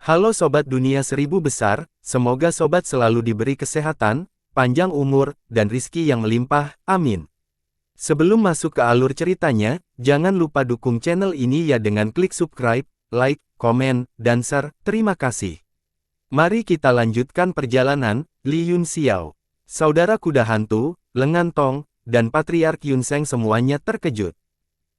Halo Sobat Dunia Seribu Besar, semoga Sobat selalu diberi kesehatan, panjang umur, dan rizki yang melimpah, amin. Sebelum masuk ke alur ceritanya, jangan lupa dukung channel ini ya dengan klik subscribe, like, komen, dan share, terima kasih. Mari kita lanjutkan perjalanan. Li Yun Xiao, saudara kuda hantu, Lengan Tong, dan Patriark Yun Seng semuanya terkejut.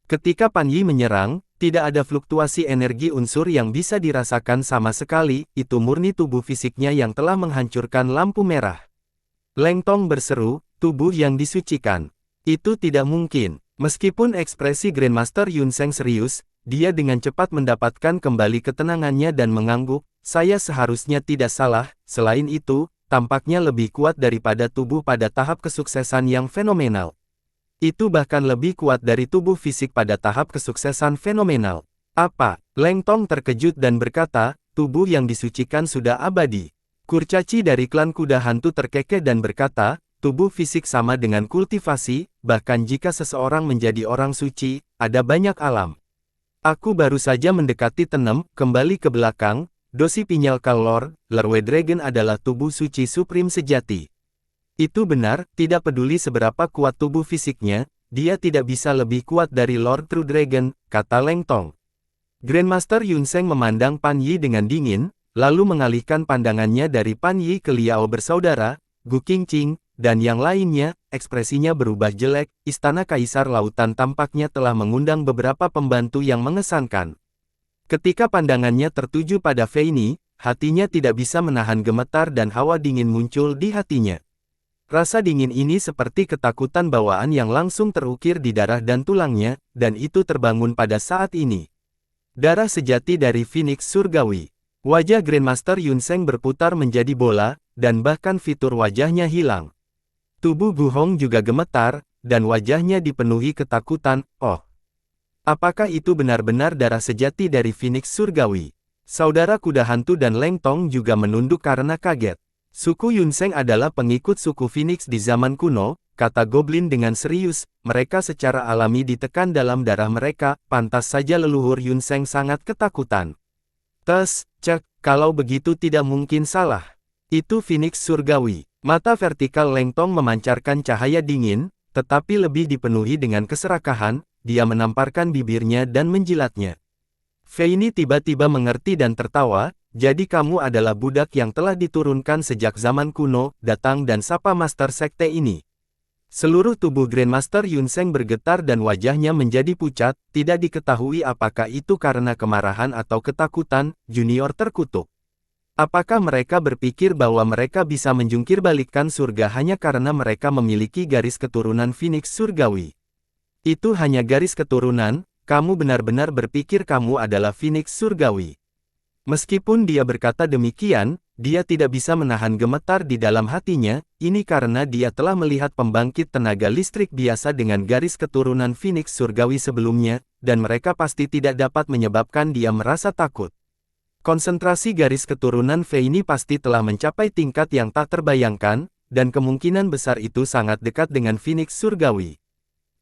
Ketika Pan Yi menyerang, tidak ada fluktuasi energi unsur yang bisa dirasakan sama sekali, itu murni tubuh fisiknya yang telah menghancurkan lampu merah. Leng Tong berseru, tubuh yang disucikan. Itu tidak mungkin. Meskipun ekspresi Grandmaster Yun Seng serius, dia dengan cepat mendapatkan kembali ketenangannya dan mengangguk, saya seharusnya tidak salah, selain itu, tampaknya lebih kuat daripada tubuh pada tahap kesuksesan yang fenomenal. Itu bahkan lebih kuat dari tubuh fisik pada tahap kesuksesan fenomenal. Apa? Leng Tong terkejut dan berkata, tubuh yang disucikan sudah abadi. Kurcaci dari klan kuda hantu terkekeh dan berkata, tubuh fisik sama dengan kultivasi, bahkan jika seseorang menjadi orang suci, ada banyak alam. Aku baru saja mendekati Tenem, kembali ke belakang, Dosi Pinyal Kalor, Lerwe Dragon adalah tubuh suci supreme sejati. Itu benar, tidak peduli seberapa kuat tubuh fisiknya, dia tidak bisa lebih kuat dari Lord True Dragon, kata Leng Tong. Grandmaster Yun Seng memandang Pan Yi dengan dingin, lalu mengalihkan pandangannya dari Pan Yi ke Liao bersaudara, Gu Qingqing, dan yang lainnya, ekspresinya berubah jelek. Istana Kaisar Lautan tampaknya telah mengundang beberapa pembantu yang mengesankan. Ketika pandangannya tertuju pada Fei Ni, hatinya tidak bisa menahan gemetar dan hawa dingin muncul di hatinya. Rasa dingin ini seperti ketakutan bawaan yang langsung terukir di darah dan tulangnya, dan itu terbangun pada saat ini. Darah sejati dari Phoenix Surgawi. Wajah Grandmaster Yun Seng berputar menjadi bola, dan bahkan fitur wajahnya hilang. Tubuh Gu Hong juga gemetar, dan wajahnya dipenuhi ketakutan. Oh, apakah itu benar-benar darah sejati dari Phoenix Surgawi? Saudara kuda hantu dan Leng Tong juga menunduk karena kaget. Suku Yun Seng adalah pengikut suku Phoenix di zaman kuno, kata Goblin dengan serius, mereka secara alami ditekan dalam darah mereka, pantas saja leluhur Yun Seng sangat ketakutan. Cek, kalau begitu tidak mungkin salah. Itu Phoenix Surgawi. Mata vertikal Leng Tong memancarkan cahaya dingin, tetapi lebih dipenuhi dengan keserakahan, dia menamparkan bibirnya dan menjilatnya. Fei Ni tiba-tiba mengerti dan tertawa, jadi kamu adalah budak yang telah diturunkan sejak zaman kuno, datang dan sapa Master Sekte ini. Seluruh tubuh Grandmaster Yun Seng bergetar dan wajahnya menjadi pucat, tidak diketahui apakah itu karena kemarahan atau ketakutan, junior terkutuk. Apakah mereka berpikir bahwa mereka bisa menjungkirbalikkan surga hanya karena mereka memiliki garis keturunan Phoenix Surgawi? Itu hanya garis keturunan, kamu benar-benar berpikir kamu adalah Phoenix Surgawi. Meskipun dia berkata demikian, dia tidak bisa menahan gemetar di dalam hatinya, ini karena dia telah melihat pembangkit tenaga listrik biasa dengan garis keturunan Phoenix Surgawi sebelumnya, dan mereka pasti tidak dapat menyebabkan dia merasa takut. Konsentrasi garis keturunan Fei Ni pasti telah mencapai tingkat yang tak terbayangkan, dan kemungkinan besar itu sangat dekat dengan Phoenix Surgawi.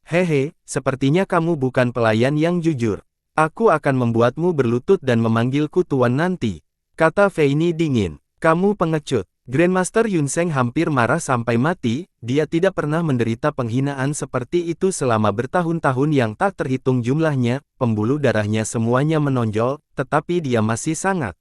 Hehe, sepertinya kamu bukan pelayan yang jujur. Aku akan membuatmu berlutut dan memanggilku tuan nanti, kata Fei Ni dingin. Kamu pengecut. Grandmaster Yun Seng hampir marah sampai mati, dia tidak pernah menderita penghinaan seperti itu selama bertahun-tahun yang tak terhitung jumlahnya, pembuluh darahnya semuanya menonjol, tetapi dia masih sangat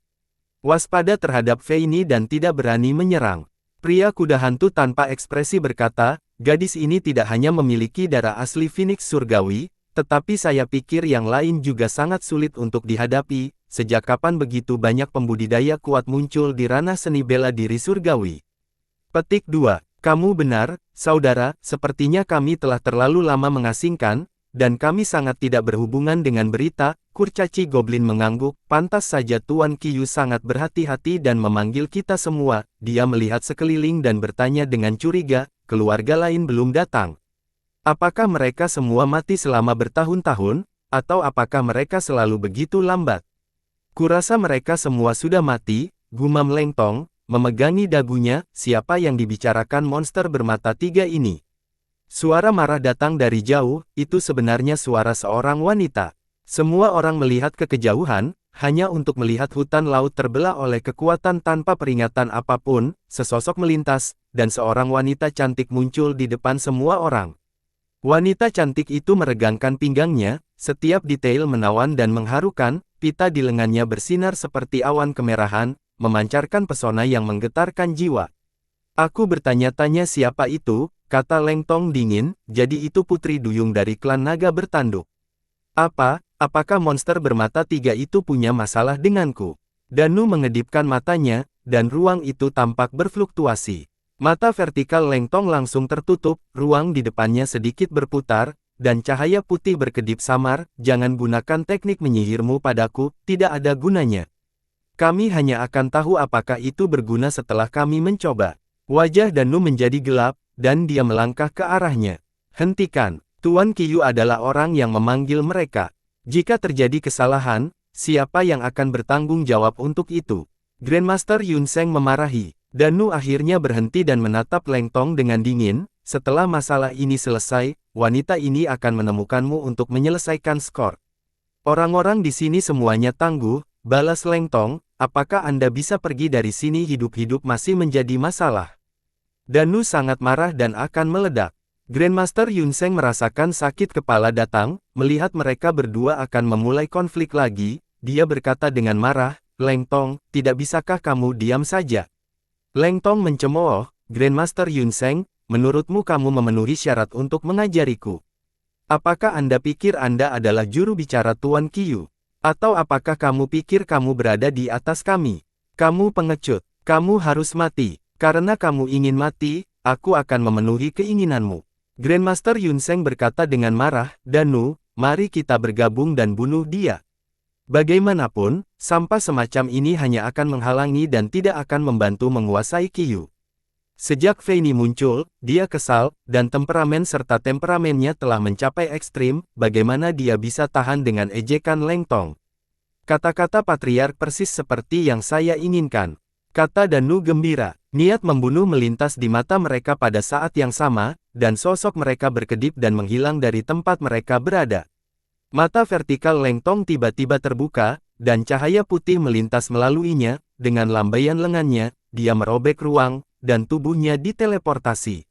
waspada terhadap Fei Ni dan tidak berani menyerang. Pria kuda hantu tanpa ekspresi berkata, gadis ini tidak hanya memiliki darah asli Phoenix Surgawi, tetapi saya pikir yang lain juga sangat sulit untuk dihadapi. Sejak kapan begitu banyak pembudidaya kuat muncul di ranah seni bela diri surgawi? Petik 2. Kamu benar, saudara, sepertinya kami telah terlalu lama mengasingkan, dan kami sangat tidak berhubungan dengan berita. Kurcaci Goblin mengangguk, pantas saja Tuan Qiyu sangat berhati-hati dan memanggil kita semua. Dia melihat sekeliling dan bertanya dengan curiga, keluarga lain belum datang. Apakah mereka semua mati selama bertahun-tahun, atau apakah mereka selalu begitu lambat? Kurasa mereka semua sudah mati, gumam Leng Tong, memegangi dagunya, siapa yang dibicarakan monster bermata tiga ini? Suara marah datang dari jauh, itu sebenarnya suara seorang wanita. Semua orang melihat ke kejauhan, hanya untuk melihat hutan laut terbelah oleh kekuatan tanpa peringatan apapun, sesosok melintas, dan seorang wanita cantik muncul di depan semua orang. Wanita cantik itu meregangkan pinggangnya, setiap detail menawan dan mengharukan, pita di lengannya bersinar seperti awan kemerahan, memancarkan pesona yang menggetarkan jiwa. Aku bertanya-tanya siapa itu, kata Leng Tong dingin, jadi itu putri duyung dari klan naga bertanduk. Apakah monster bermata tiga itu punya masalah denganku? Danu mengedipkan matanya, dan ruang itu tampak berfluktuasi. Mata vertikal Leng Tong langsung tertutup, ruang di depannya sedikit berputar, dan cahaya putih berkedip samar. Jangan gunakan teknik menyihirmu padaku, tidak ada gunanya. Kami hanya akan tahu apakah itu berguna setelah kami mencoba. Wajah Danu menjadi gelap, dan dia melangkah ke arahnya. Hentikan, Tuan Qiyu adalah orang yang memanggil mereka. Jika terjadi kesalahan, siapa yang akan bertanggung jawab untuk itu? Grandmaster Yun Seng memarahi. Danu akhirnya berhenti dan menatap Leng Tong dengan dingin. Setelah masalah ini selesai, wanita ini akan menemukanmu untuk menyelesaikan skor. Orang-orang di sini semuanya tangguh, balas Leng Tong. Apakah Anda bisa pergi dari sini hidup-hidup masih menjadi masalah? Danu sangat marah dan akan meledak. Grandmaster Yun Seng merasakan sakit kepala datang, melihat mereka berdua akan memulai konflik lagi. Dia berkata dengan marah, Leng Tong, tidak bisakah kamu diam saja? Leng Tong mencemooh, Grandmaster Yun Seng, menurutmu kamu memenuhi syarat untuk mengajariku? Apakah Anda pikir Anda adalah juru bicara Tuan Qiyu? Atau apakah kamu pikir kamu berada di atas kami? Kamu pengecut, kamu harus mati. Karena kamu ingin mati, aku akan memenuhi keinginanmu. Grandmaster Yun Seng berkata dengan marah, Danu, mari kita bergabung dan bunuh dia. Bagaimanapun, sampah semacam ini hanya akan menghalangi dan tidak akan membantu menguasai Qiyu. Sejak Feini muncul, dia kesal, dan temperamen serta temperamennya telah mencapai ekstrim. Bagaimana dia bisa tahan dengan ejekan Leng Tong? Kata-kata patriark persis seperti yang saya inginkan. Kata Danu gembira. Niat membunuh melintas di mata mereka pada saat yang sama, dan sosok mereka berkedip dan menghilang dari tempat mereka berada. Mata vertikal Leng Tong tiba-tiba terbuka, dan cahaya putih melintas melaluinya. Dengan lambaian lengannya, dia merobek ruang, dan tubuhnya diteleportasi.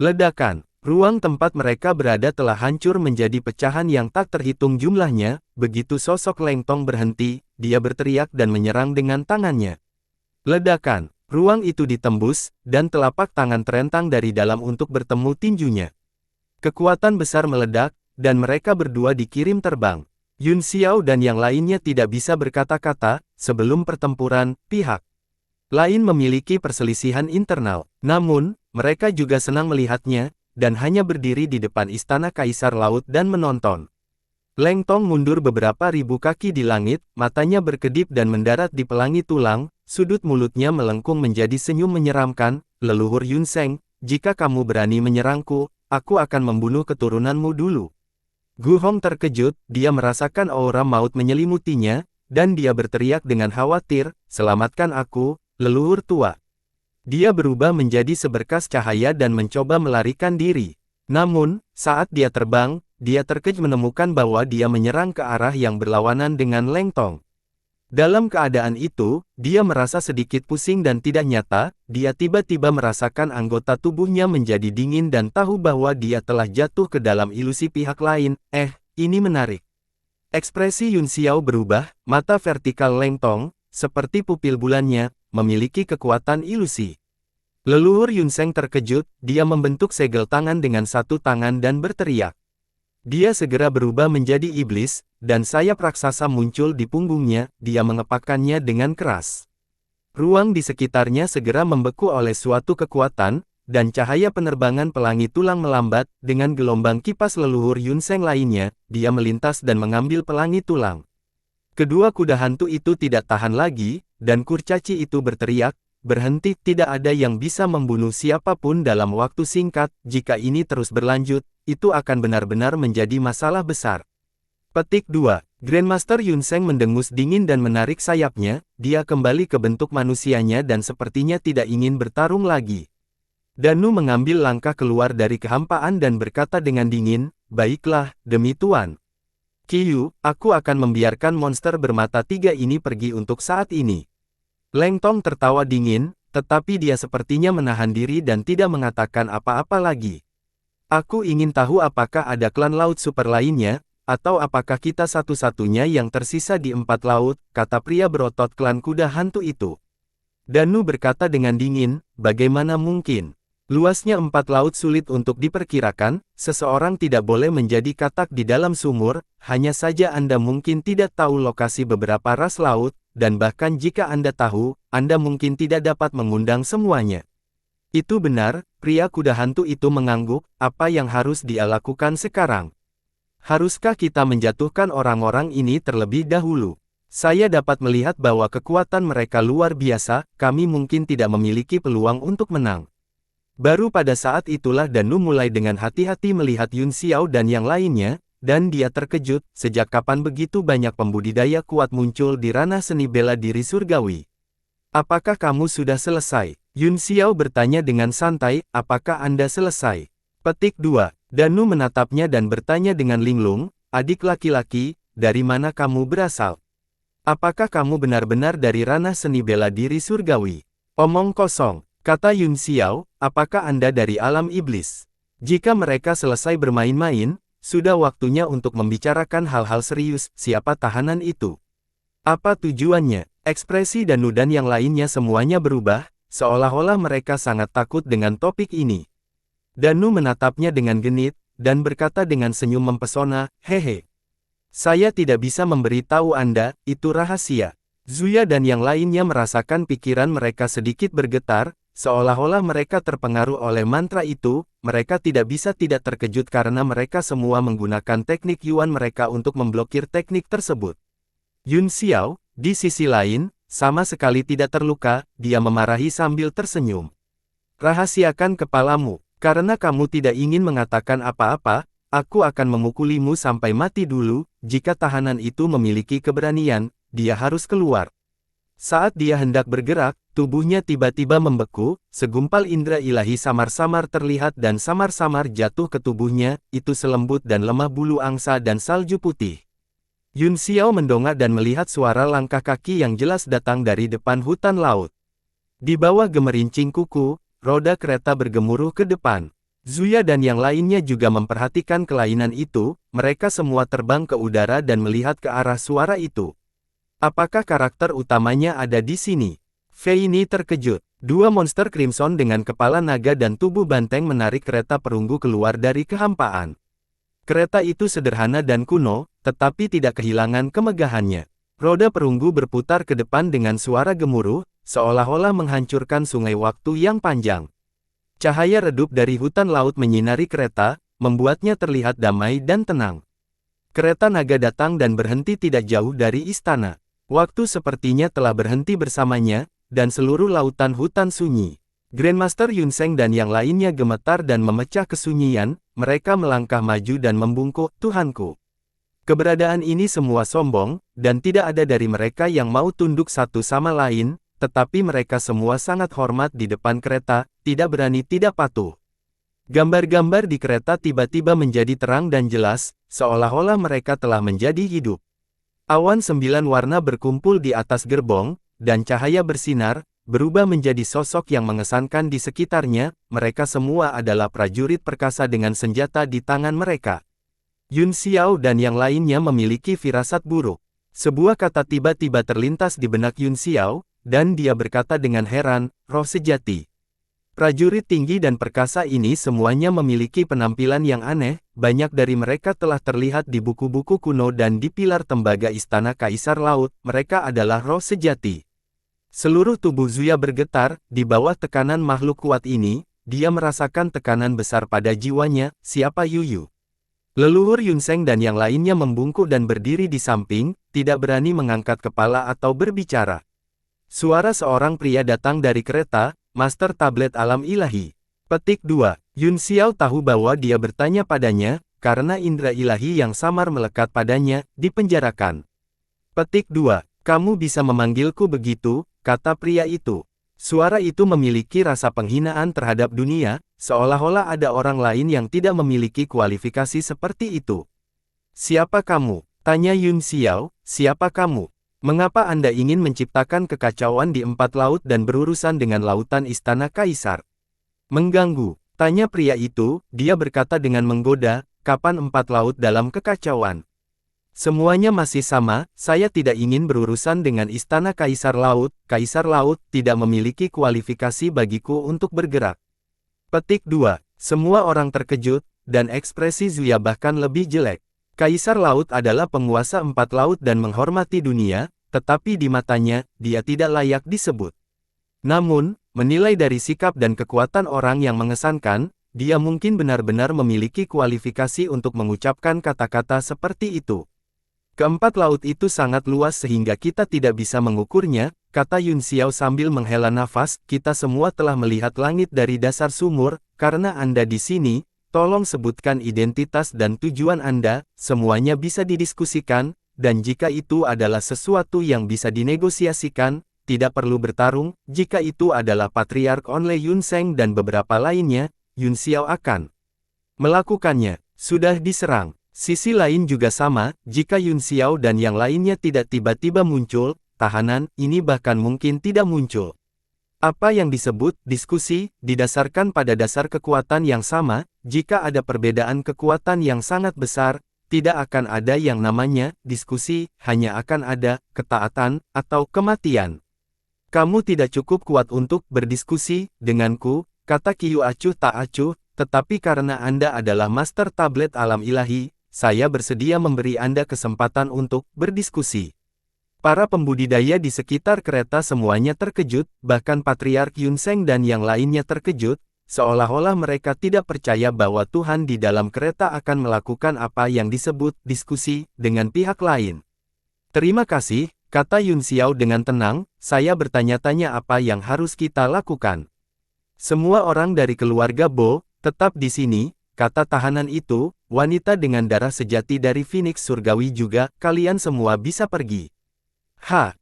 Ledakan. Ruang tempat mereka berada telah hancur menjadi pecahan yang tak terhitung jumlahnya. Begitu sosok Leng Tong berhenti, dia berteriak dan menyerang dengan tangannya. Ledakan. Ruang itu ditembus, dan telapak tangan terentang dari dalam untuk bertemu tinjunya. Kekuatan besar meledak, dan mereka berdua dikirim terbang. Yun Xiao dan yang lainnya tidak bisa berkata-kata. Sebelum pertempuran, pihak lain memiliki perselisihan internal. Namun, mereka juga senang melihatnya, dan hanya berdiri di depan istana Kaisar Laut dan menonton. Leng Tong mundur beberapa ribu kaki di langit, matanya berkedip dan mendarat di pelangi tulang, sudut mulutnya melengkung menjadi senyum menyeramkan. Leluhur Yun Seng, jika kamu berani menyerangku, aku akan membunuh keturunanmu dulu. Gu Hong terkejut, dia merasakan aura maut menyelimutinya, dan dia berteriak dengan khawatir, selamatkan aku, leluhur tua. Dia berubah menjadi seberkas cahaya dan mencoba melarikan diri. Namun, saat dia terbang, dia terkejut menemukan bahwa dia menyerang ke arah yang berlawanan dengan Leng Tong. Dalam keadaan itu, dia merasa sedikit pusing dan tidak nyata. Dia tiba-tiba merasakan anggota tubuhnya menjadi dingin dan tahu bahwa dia telah jatuh ke dalam ilusi pihak lain. Ini menarik. Ekspresi Yun Xiao berubah, mata vertikal Leng Tong, seperti pupil bulannya, memiliki kekuatan ilusi. Leluhur Yun Seng terkejut, dia membentuk segel tangan dengan satu tangan dan berteriak. Dia segera berubah menjadi iblis, dan sayap raksasa muncul di punggungnya. Dia mengepakkannya dengan keras. Ruang di sekitarnya segera membeku oleh suatu kekuatan, dan cahaya penerbangan pelangi tulang melambat. Dengan gelombang kipas leluhur Yun Seng lainnya, dia melintas dan mengambil pelangi tulang. Kedua kuda hantu itu tidak tahan lagi, dan kurcaci itu berteriak, berhenti. Tidak ada yang bisa membunuh siapapun dalam waktu singkat. Jika ini terus berlanjut, itu akan benar-benar menjadi masalah besar. Petik 2. Grandmaster Yun Seng mendengus dingin dan menarik sayapnya. Dia kembali ke bentuk manusianya dan sepertinya tidak ingin bertarung lagi. Danu mengambil langkah keluar dari kehampaan dan berkata dengan dingin, baiklah, demi Tuan Qiyu, aku akan membiarkan monster bermata tiga ini pergi untuk saat ini. Leng Tong tertawa dingin, tetapi dia sepertinya menahan diri dan tidak mengatakan apa-apa lagi. Aku ingin tahu apakah ada klan laut super lainnya, atau apakah kita satu-satunya yang tersisa di 4 laut, kata pria berotot klan kuda hantu itu. Danu berkata dengan dingin, bagaimana mungkin? Luasnya 4 laut sulit untuk diperkirakan, seseorang tidak boleh menjadi katak di dalam sumur, hanya saja Anda mungkin tidak tahu lokasi beberapa ras laut, dan bahkan jika Anda tahu, Anda mungkin tidak dapat mengundang semuanya. Itu benar, pria kuda hantu itu mengangguk, apa yang harus dia lakukan sekarang? Haruskah kita menjatuhkan orang-orang ini terlebih dahulu? Saya dapat melihat bahwa kekuatan mereka luar biasa, kami mungkin tidak memiliki peluang untuk menang. Baru pada saat itulah Danu mulai dengan hati-hati melihat Yun Xiao dan yang lainnya, dan dia terkejut, sejak kapan begitu banyak pembudidaya kuat muncul di ranah seni bela diri surgawi. Apakah kamu sudah selesai? Yun Xiao bertanya dengan santai, apakah Anda selesai? Petik 2. Danu menatapnya dan bertanya dengan linglung, adik laki-laki, dari mana kamu berasal? Apakah kamu benar-benar dari ranah seni bela diri surgawi? Omong kosong. Kata Yun Xiao, apakah Anda dari alam iblis? Jika mereka selesai bermain-main, sudah waktunya untuk membicarakan hal-hal serius, siapa tahanan itu? Apa tujuannya? Ekspresi Danu dan yang lainnya semuanya berubah, seolah-olah mereka sangat takut dengan topik ini. Danu menatapnya dengan genit, dan berkata dengan senyum mempesona, hehe. Saya tidak bisa memberitahu Anda, itu rahasia. Zuya dan yang lainnya merasakan pikiran mereka sedikit bergetar, seolah-olah mereka terpengaruh oleh mantra itu, mereka tidak bisa tidak terkejut karena mereka semua menggunakan teknik Yuan mereka untuk memblokir teknik tersebut. Yun Xiao, di sisi lain, sama sekali tidak terluka, dia memarahi sambil tersenyum. Rahasiakan kepalamu, karena kamu tidak ingin mengatakan apa-apa, aku akan memukulimu sampai mati dulu, jika tahanan itu memiliki keberanian, dia harus keluar. Saat dia hendak bergerak, tubuhnya tiba-tiba membeku, segumpal indera ilahi samar-samar terlihat dan samar-samar jatuh ke tubuhnya, itu selembut dan lemah bulu angsa dan salju putih. Yun Xiao mendongak dan melihat suara langkah kaki yang jelas datang dari depan hutan laut. Di bawah gemerincing kuku, roda kereta bergemuruh ke depan. Zuya dan yang lainnya juga memperhatikan kelainan itu, mereka semua terbang ke udara dan melihat ke arah suara itu. Apakah karakter utamanya ada di sini? Fei Ni terkejut. Dua monster Crimson dengan kepala naga dan tubuh banteng menarik kereta perunggu keluar dari kehampaan. Kereta itu sederhana dan kuno, tetapi tidak kehilangan kemegahannya. Roda perunggu berputar ke depan dengan suara gemuruh, seolah-olah menghancurkan sungai waktu yang panjang. Cahaya redup dari hutan laut menyinari kereta, membuatnya terlihat damai dan tenang. Kereta naga datang dan berhenti tidak jauh dari istana. Waktu sepertinya telah berhenti bersamanya, dan seluruh lautan hutan sunyi. Grandmaster Yun Sheng dan yang lainnya gemetar dan memecah kesunyian, mereka melangkah maju dan membungkuk, Tuhanku. Keberadaan ini semua sombong, dan tidak ada dari mereka yang mau tunduk satu sama lain, tetapi mereka semua sangat hormat di depan kereta, tidak berani tidak patuh. Gambar-gambar di kereta tiba-tiba menjadi terang dan jelas, seolah-olah mereka telah menjadi hidup. Awan 9 warna berkumpul di atas gerbong, dan cahaya bersinar, berubah menjadi sosok yang mengesankan di sekitarnya, mereka semua adalah prajurit perkasa dengan senjata di tangan mereka. Yun Xiao dan yang lainnya memiliki firasat buruk. Sebuah kata tiba-tiba terlintas di benak Yun Xiao, dan dia berkata dengan heran, roh sejati. Prajurit tinggi dan perkasa ini semuanya memiliki penampilan yang aneh, banyak dari mereka telah terlihat di buku-buku kuno dan di pilar tembaga istana Kaisar Laut, mereka adalah roh sejati. Seluruh tubuh Zuya bergetar, di bawah tekanan makhluk kuat ini, dia merasakan tekanan besar pada jiwanya, siapa Yuyu? Leluhur Yun Sheng dan yang lainnya membungkuk dan berdiri di samping, tidak berani mengangkat kepala atau berbicara. Suara seorang pria datang dari kereta, Master Tablet Alam Ilahi. Petik 2. Yun Xiao tahu bahwa dia bertanya padanya, karena indera ilahi yang samar melekat padanya, dipenjarakan. Petik 2. Kamu bisa memanggilku begitu, kata pria itu. Suara itu memiliki rasa penghinaan terhadap dunia, seolah-olah ada orang lain yang tidak memiliki kualifikasi seperti itu. Siapa kamu? Tanya Yun Xiao, siapa kamu? Mengapa Anda ingin menciptakan kekacauan di 4 laut dan berurusan dengan lautan istana kaisar? Mengganggu, tanya pria itu, dia berkata dengan menggoda, kapan 4 laut dalam kekacauan? Semuanya masih sama, saya tidak ingin berurusan dengan istana kaisar laut tidak memiliki kualifikasi bagiku untuk bergerak. Petik 2. Semua orang terkejut, dan ekspresi Zuya bahkan lebih jelek. Kaisar Laut adalah penguasa 4 laut dan menghormati dunia, tetapi di matanya, dia tidak layak disebut. Namun, menilai dari sikap dan kekuatan orang yang mengesankan, dia mungkin benar-benar memiliki kualifikasi untuk mengucapkan kata-kata seperti itu. Keempat laut itu sangat luas sehingga kita tidak bisa mengukurnya, kata Yun Xiao sambil menghela nafas, kita semua telah melihat langit dari dasar sumur, karena Anda di sini, tolong sebutkan identitas dan tujuan Anda, semuanya bisa didiskusikan, dan jika itu adalah sesuatu yang bisa dinegosiasikan, tidak perlu bertarung, jika itu adalah Patriark Onle Yun Seng dan beberapa lainnya, Yun Xiao akan melakukannya. Sudah diserang. Sisi lain juga sama, jika Yun Xiao dan yang lainnya tidak tiba-tiba muncul, tahanan ini bahkan mungkin tidak muncul. Apa yang disebut diskusi didasarkan pada dasar kekuatan yang sama. Jika ada perbedaan kekuatan yang sangat besar, tidak akan ada yang namanya diskusi, hanya akan ada ketaatan atau kematian. Kamu tidak cukup kuat untuk berdiskusi denganku, kata Qiu acuh tak acuh, tetapi karena Anda adalah master tablet alam ilahi, saya bersedia memberi Anda kesempatan untuk berdiskusi. Para pembudidaya di sekitar kereta semuanya terkejut, bahkan Patriark Yun Seng dan yang lainnya terkejut, seolah-olah mereka tidak percaya bahwa Tuhan di dalam kereta akan melakukan apa yang disebut diskusi dengan pihak lain. Terima kasih, kata Yun Xiao dengan tenang, saya bertanya-tanya apa yang harus kita lakukan. Semua orang dari keluarga Bo, tetap di sini, kata tahanan itu, wanita dengan darah sejati dari Phoenix Surgawi juga, kalian semua bisa pergi.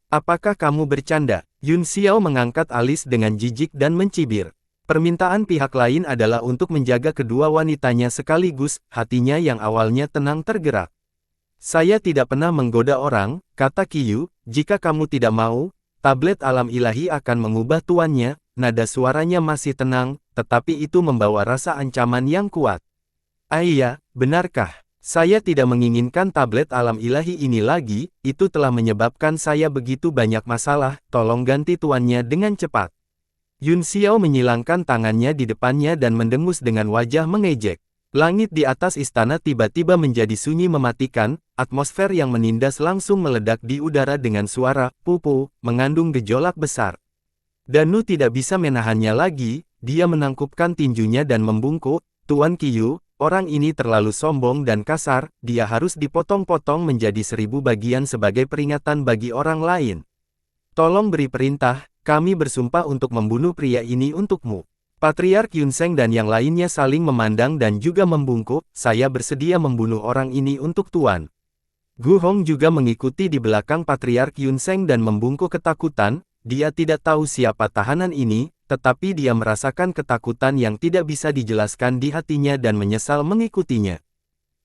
Apakah kamu bercanda? Yun Xiao mengangkat alis dengan jijik dan mencibir. Permintaan pihak lain adalah untuk menjaga kedua wanitanya sekaligus, hatinya yang awalnya tenang tergerak. Saya tidak pernah menggoda orang, kata Qiu, jika kamu tidak mau, tablet alam ilahi akan mengubah tuannya, nada suaranya masih tenang, tetapi itu membawa rasa ancaman yang kuat. Iya, benarkah? Saya tidak menginginkan tablet alam ilahi ini lagi, itu telah menyebabkan saya begitu banyak masalah, tolong ganti tuannya dengan cepat. Yun Xiao menyilangkan tangannya di depannya dan mendengus dengan wajah mengejek. Langit di atas istana tiba-tiba menjadi sunyi mematikan, atmosfer yang menindas langsung meledak di udara dengan suara, pupu, mengandung gejolak besar. Danu tidak bisa menahannya lagi, dia menangkupkan tinjunya dan membungkuk, Tuan Qiu, orang ini terlalu sombong dan kasar, dia harus dipotong-potong menjadi 1000 bagian sebagai peringatan bagi orang lain. Tolong beri perintah, kami bersumpah untuk membunuh pria ini untukmu. Patriark Yun Seng dan yang lainnya saling memandang dan juga membungkuk, saya bersedia membunuh orang ini untuk Tuan. Gu Hong juga mengikuti di belakang Patriark Yun Seng dan membungkuk ketakutan, dia tidak tahu siapa tahanan ini, tetapi dia merasakan ketakutan yang tidak bisa dijelaskan di hatinya dan menyesal mengikutinya.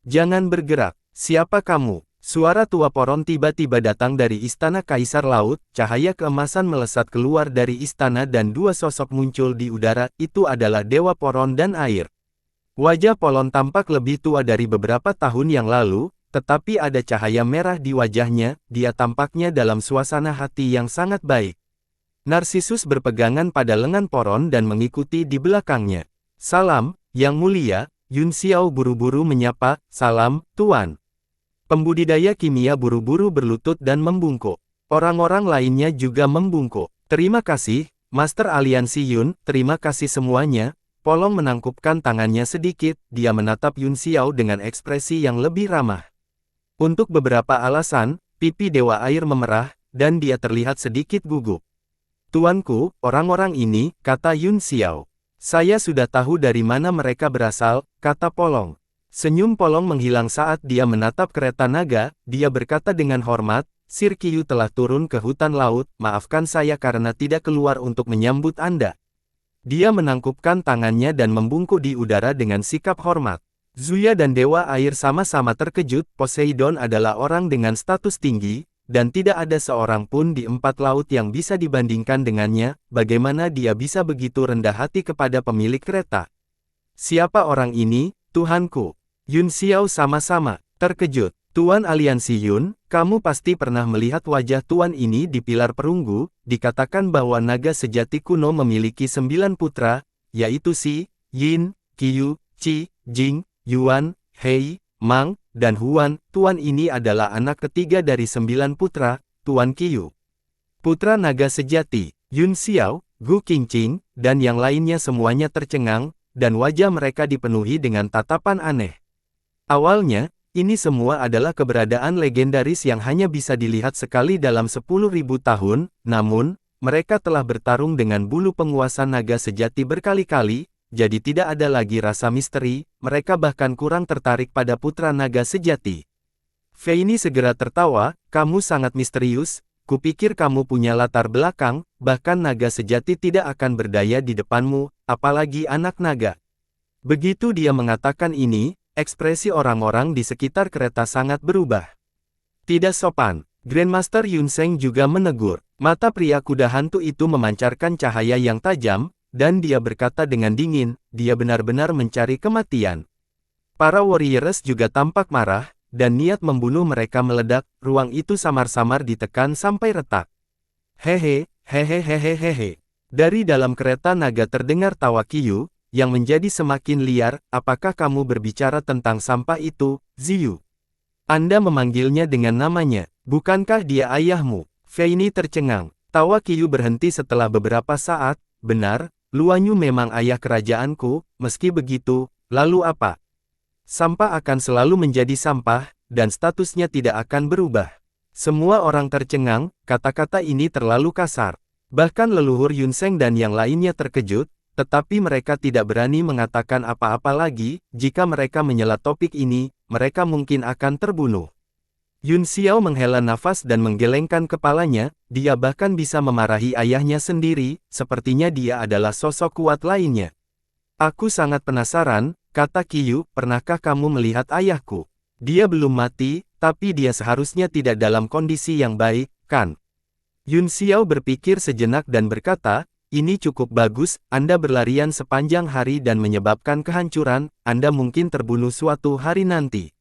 Jangan bergerak, siapa kamu? Suara tua Poron tiba-tiba datang dari istana Kaisar Laut, cahaya keemasan melesat keluar dari istana dan dua sosok muncul di udara, itu adalah Dewa Poron dan Air. Wajah Polon tampak lebih tua dari beberapa tahun yang lalu, tetapi ada cahaya merah di wajahnya, dia tampaknya dalam suasana hati yang sangat baik. Narsisus berpegangan pada lengan Poron dan mengikuti di belakangnya. Salam, Yang Mulia, Yun Xiao buru-buru menyapa, salam, Tuan. Pembudidaya kimia buru-buru berlutut dan membungkuk. Orang-orang lainnya juga membungkuk. Terima kasih, Master Aliansi Yun, terima kasih semuanya. Polong menangkupkan tangannya sedikit, dia menatap Yun Xiao dengan ekspresi yang lebih ramah. Untuk beberapa alasan, pipi Dewa Air memerah, dan dia terlihat sedikit gugup. Tuanku, orang-orang ini, kata Yun Xiao. Saya sudah tahu dari mana mereka berasal, kata Polong. Senyum Polong menghilang saat dia menatap kereta naga, dia berkata dengan hormat, Sir Qiu telah turun ke hutan laut, maafkan saya karena tidak keluar untuk menyambut Anda. Dia menangkupkan tangannya dan membungkuk di udara dengan sikap hormat. Zuya dan Dewa Air sama-sama terkejut. Poseidon adalah orang dengan status tinggi, dan tidak ada seorang pun di 4 laut yang bisa dibandingkan dengannya. Bagaimana dia bisa begitu rendah hati kepada pemilik kereta? Siapa orang ini, Tuhanku? Yun Xiao sama-sama terkejut. Tuan Aliansi Yun, kamu pasti pernah melihat wajah tuan ini di pilar perunggu. Dikatakan bahwa naga sejati kuno memiliki 9 putra, yaitu Si, Yin, Qiu, Qi, Jing, Yuan, Hei, Mang, dan Huan. Tuan ini adalah anak ketiga dari 9 putra, Tuan Qiu. Putra naga sejati, Yun Xiao, Gu Qingqing, dan yang lainnya semuanya tercengang, dan wajah mereka dipenuhi dengan tatapan aneh. Awalnya, ini semua adalah keberadaan legendaris yang hanya bisa dilihat sekali dalam 10.000 tahun, namun, mereka telah bertarung dengan bulu penguasa naga sejati berkali-kali, jadi tidak ada lagi rasa misteri, mereka bahkan kurang tertarik pada putra naga sejati. Feini segera tertawa, kamu sangat misterius, kupikir kamu punya latar belakang, bahkan naga sejati tidak akan berdaya di depanmu, apalagi anak naga. Begitu dia mengatakan ini, ekspresi orang-orang di sekitar kereta sangat berubah. Tidak sopan, Grandmaster Yun Sheng juga menegur. Mata pria kuda hantu itu memancarkan cahaya yang tajam, dan dia berkata dengan dingin, dia benar-benar mencari kematian. Para warriors juga tampak marah, dan niat membunuh mereka meledak, ruang itu samar-samar ditekan sampai retak. Hehe, hehehehehehe. Dari dalam kereta naga terdengar tawa Qiu, yang menjadi semakin liar, apakah kamu berbicara tentang sampah itu, Ziyu? Anda memanggilnya dengan namanya, bukankah dia ayahmu? Feini tercengang. Tawa Qiu berhenti setelah beberapa saat, benar, Luanyu memang ayah kerajaanku, meski begitu, lalu apa? Sampah akan selalu menjadi sampah, dan statusnya tidak akan berubah. Semua orang tercengang, kata-kata ini terlalu kasar. Bahkan leluhur Yun Sheng dan yang lainnya terkejut, tetapi mereka tidak berani mengatakan apa-apa lagi. Jika mereka menyela topik ini, mereka mungkin akan terbunuh. Yun Xiao menghela nafas dan menggelengkan kepalanya, dia bahkan bisa memarahi ayahnya sendiri, sepertinya dia adalah sosok kuat lainnya. Aku sangat penasaran, kata Qiu, pernahkah kamu melihat ayahku? Dia belum mati, tapi dia seharusnya tidak dalam kondisi yang baik, kan? Yun Xiao berpikir sejenak dan berkata, ini cukup bagus, Anda berlarian sepanjang hari dan menyebabkan kehancuran, Anda mungkin terbunuh suatu hari nanti.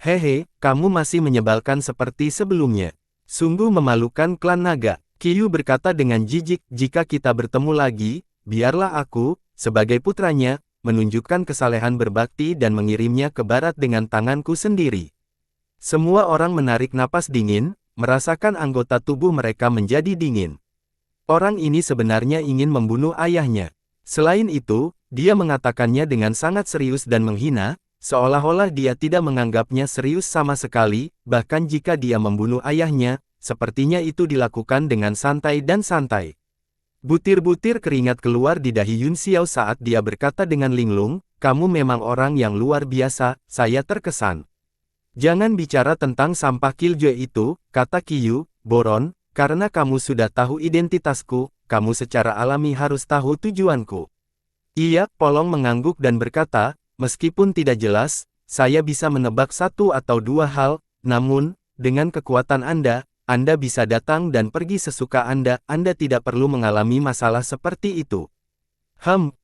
Hehe, kamu masih menyebalkan seperti sebelumnya. Sungguh memalukan klan naga. Qiu berkata dengan jijik, jika kita bertemu lagi, biarlah aku, sebagai putranya, menunjukkan kesalehan berbakti dan mengirimnya ke barat dengan tanganku sendiri. Semua orang menarik napas dingin, merasakan anggota tubuh mereka menjadi dingin. Orang ini sebenarnya ingin membunuh ayahnya. Selain itu, dia mengatakannya dengan sangat serius dan menghina, seolah-olah dia tidak menganggapnya serius sama sekali, bahkan jika dia membunuh ayahnya, sepertinya itu dilakukan dengan santai dan santai. Butir-butir keringat keluar di dahi Yun Xiao saat dia berkata dengan linglung, kamu memang orang yang luar biasa, saya terkesan. Jangan bicara tentang sampah Killjoy itu, kata Qiu, Boron, karena kamu sudah tahu identitasku, kamu secara alami harus tahu tujuanku. Ia, Polong mengangguk dan berkata, meskipun tidak jelas, saya bisa menebak satu atau dua hal, namun, dengan kekuatan Anda bisa datang dan pergi sesuka Anda tidak perlu mengalami masalah seperti itu.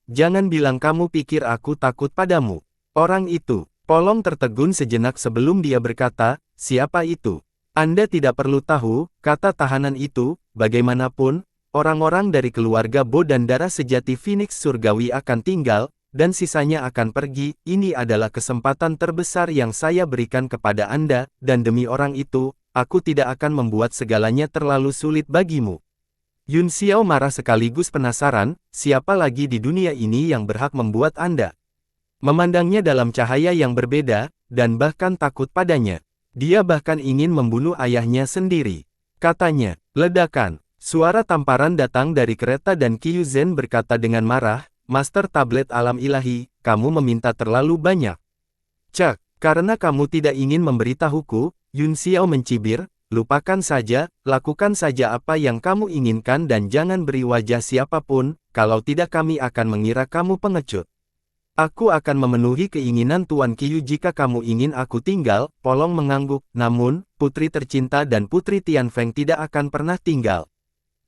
Jangan bilang kamu pikir aku takut padamu. Orang itu, Polong tertegun sejenak sebelum dia berkata, siapa itu? Anda tidak perlu tahu, kata tahanan itu, bagaimanapun, orang-orang dari keluarga Bo dan darah sejati Phoenix Surgawi akan tinggal, dan sisanya akan pergi. Ini adalah kesempatan terbesar yang saya berikan kepada Anda, dan demi orang itu, aku tidak akan membuat segalanya terlalu sulit bagimu. Yun Xiao marah sekaligus penasaran, siapa lagi di dunia ini yang berhak membuat Anda? Memandangnya dalam cahaya yang berbeda, dan bahkan takut padanya. Dia bahkan ingin membunuh ayahnya sendiri. Katanya, ledakan. Suara tamparan datang dari kereta dan Qiu Zhen berkata dengan marah, Master Tablet Alam Ilahi, kamu meminta terlalu banyak. Cek, karena kamu tidak ingin memberitahuku, Yun Xiao mencibir, lupakan saja, lakukan saja apa yang kamu inginkan dan jangan beri wajah siapapun, kalau tidak kami akan mengira kamu pengecut. Aku akan memenuhi keinginan Tuan Qiyu jika kamu ingin aku tinggal, Polong mengangguk, namun, putri tercinta dan putri Tianfeng tidak akan pernah tinggal.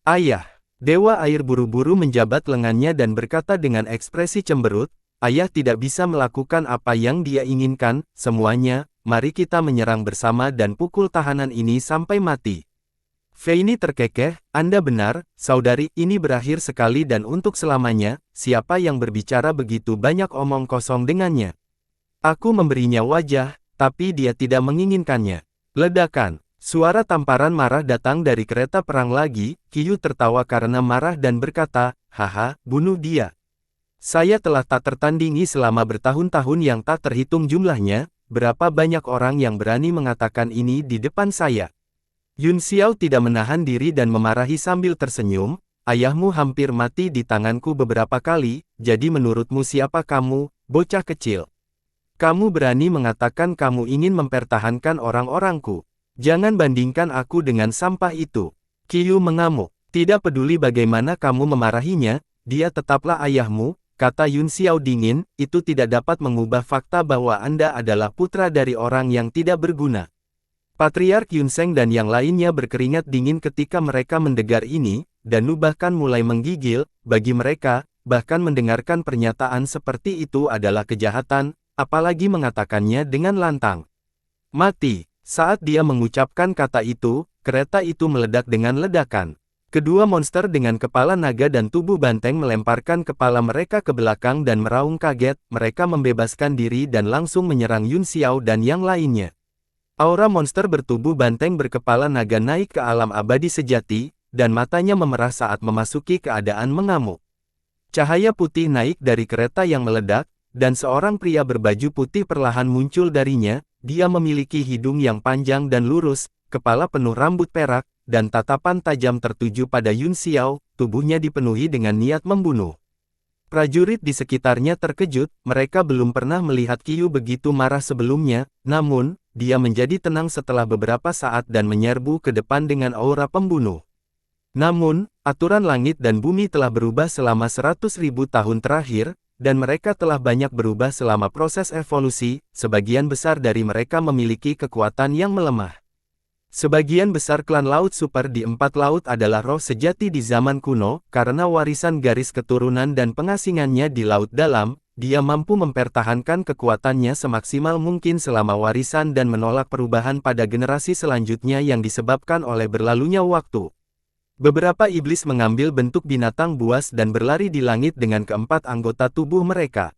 Ayah, Dewa Air buru-buru menjabat lengannya dan berkata dengan ekspresi cemberut, ayah tidak bisa melakukan apa yang dia inginkan, semuanya, mari kita menyerang bersama dan pukul tahanan ini sampai mati. Feini terkekeh, Anda benar, saudari, ini berakhir sekali dan untuk selamanya, siapa yang berbicara begitu banyak omong kosong dengannya? Aku memberinya wajah, tapi dia tidak menginginkannya. Ledakan, suara tamparan marah datang dari kereta perang lagi, Qiyu tertawa karena marah dan berkata, haha, bunuh dia. Saya telah tak tertandingi selama bertahun-tahun yang tak terhitung jumlahnya, berapa banyak orang yang berani mengatakan ini di depan saya. Yun Xiao tidak menahan diri dan memarahi sambil tersenyum, ayahmu hampir mati di tanganku beberapa kali, jadi menurutmu siapa kamu, bocah kecil? Kamu berani mengatakan kamu ingin mempertahankan orang-orangku. Jangan bandingkan aku dengan sampah itu. Qiyu mengamuk. Tidak peduli bagaimana kamu memarahinya, dia tetaplah ayahmu, kata Yun Xiao dingin, itu tidak dapat mengubah fakta bahwa Anda adalah putra dari orang yang tidak berguna. Patriark Yunseng dan yang lainnya berkeringat dingin ketika mereka mendengar ini, dan bahkan mulai menggigil, bagi mereka, bahkan mendengarkan pernyataan seperti itu adalah kejahatan, apalagi mengatakannya dengan lantang. Mati. Saat dia mengucapkan kata itu, kereta itu meledak dengan ledakan. Kedua monster dengan kepala naga dan tubuh banteng melemparkan kepala mereka ke belakang dan meraung kaget, mereka membebaskan diri dan langsung menyerang Yun Xiao dan yang lainnya. Aura monster bertubuh banteng berkepala naga naik ke alam abadi sejati, dan matanya memerah saat memasuki keadaan mengamuk. Cahaya putih naik dari kereta yang meledak, dan seorang pria berbaju putih perlahan muncul darinya, dia memiliki hidung yang panjang dan lurus, kepala penuh rambut perak, dan tatapan tajam tertuju pada Yun Xiao, tubuhnya dipenuhi dengan niat membunuh. Prajurit di sekitarnya terkejut, mereka belum pernah melihat Qiyu begitu marah sebelumnya, namun, dia menjadi tenang setelah beberapa saat dan menyerbu ke depan dengan aura pembunuh. Namun, aturan langit dan bumi telah berubah selama 100.000 tahun terakhir, dan mereka telah banyak berubah selama proses evolusi, sebagian besar dari mereka memiliki kekuatan yang melemah. Sebagian besar klan laut super di 4 laut adalah roh sejati di zaman kuno, karena warisan garis keturunan dan pengasingannya di laut dalam, dia mampu mempertahankan kekuatannya semaksimal mungkin selama warisan dan menolak perubahan pada generasi selanjutnya yang disebabkan oleh berlalunya waktu. Beberapa iblis mengambil bentuk binatang buas dan berlari di langit dengan keempat anggota tubuh mereka.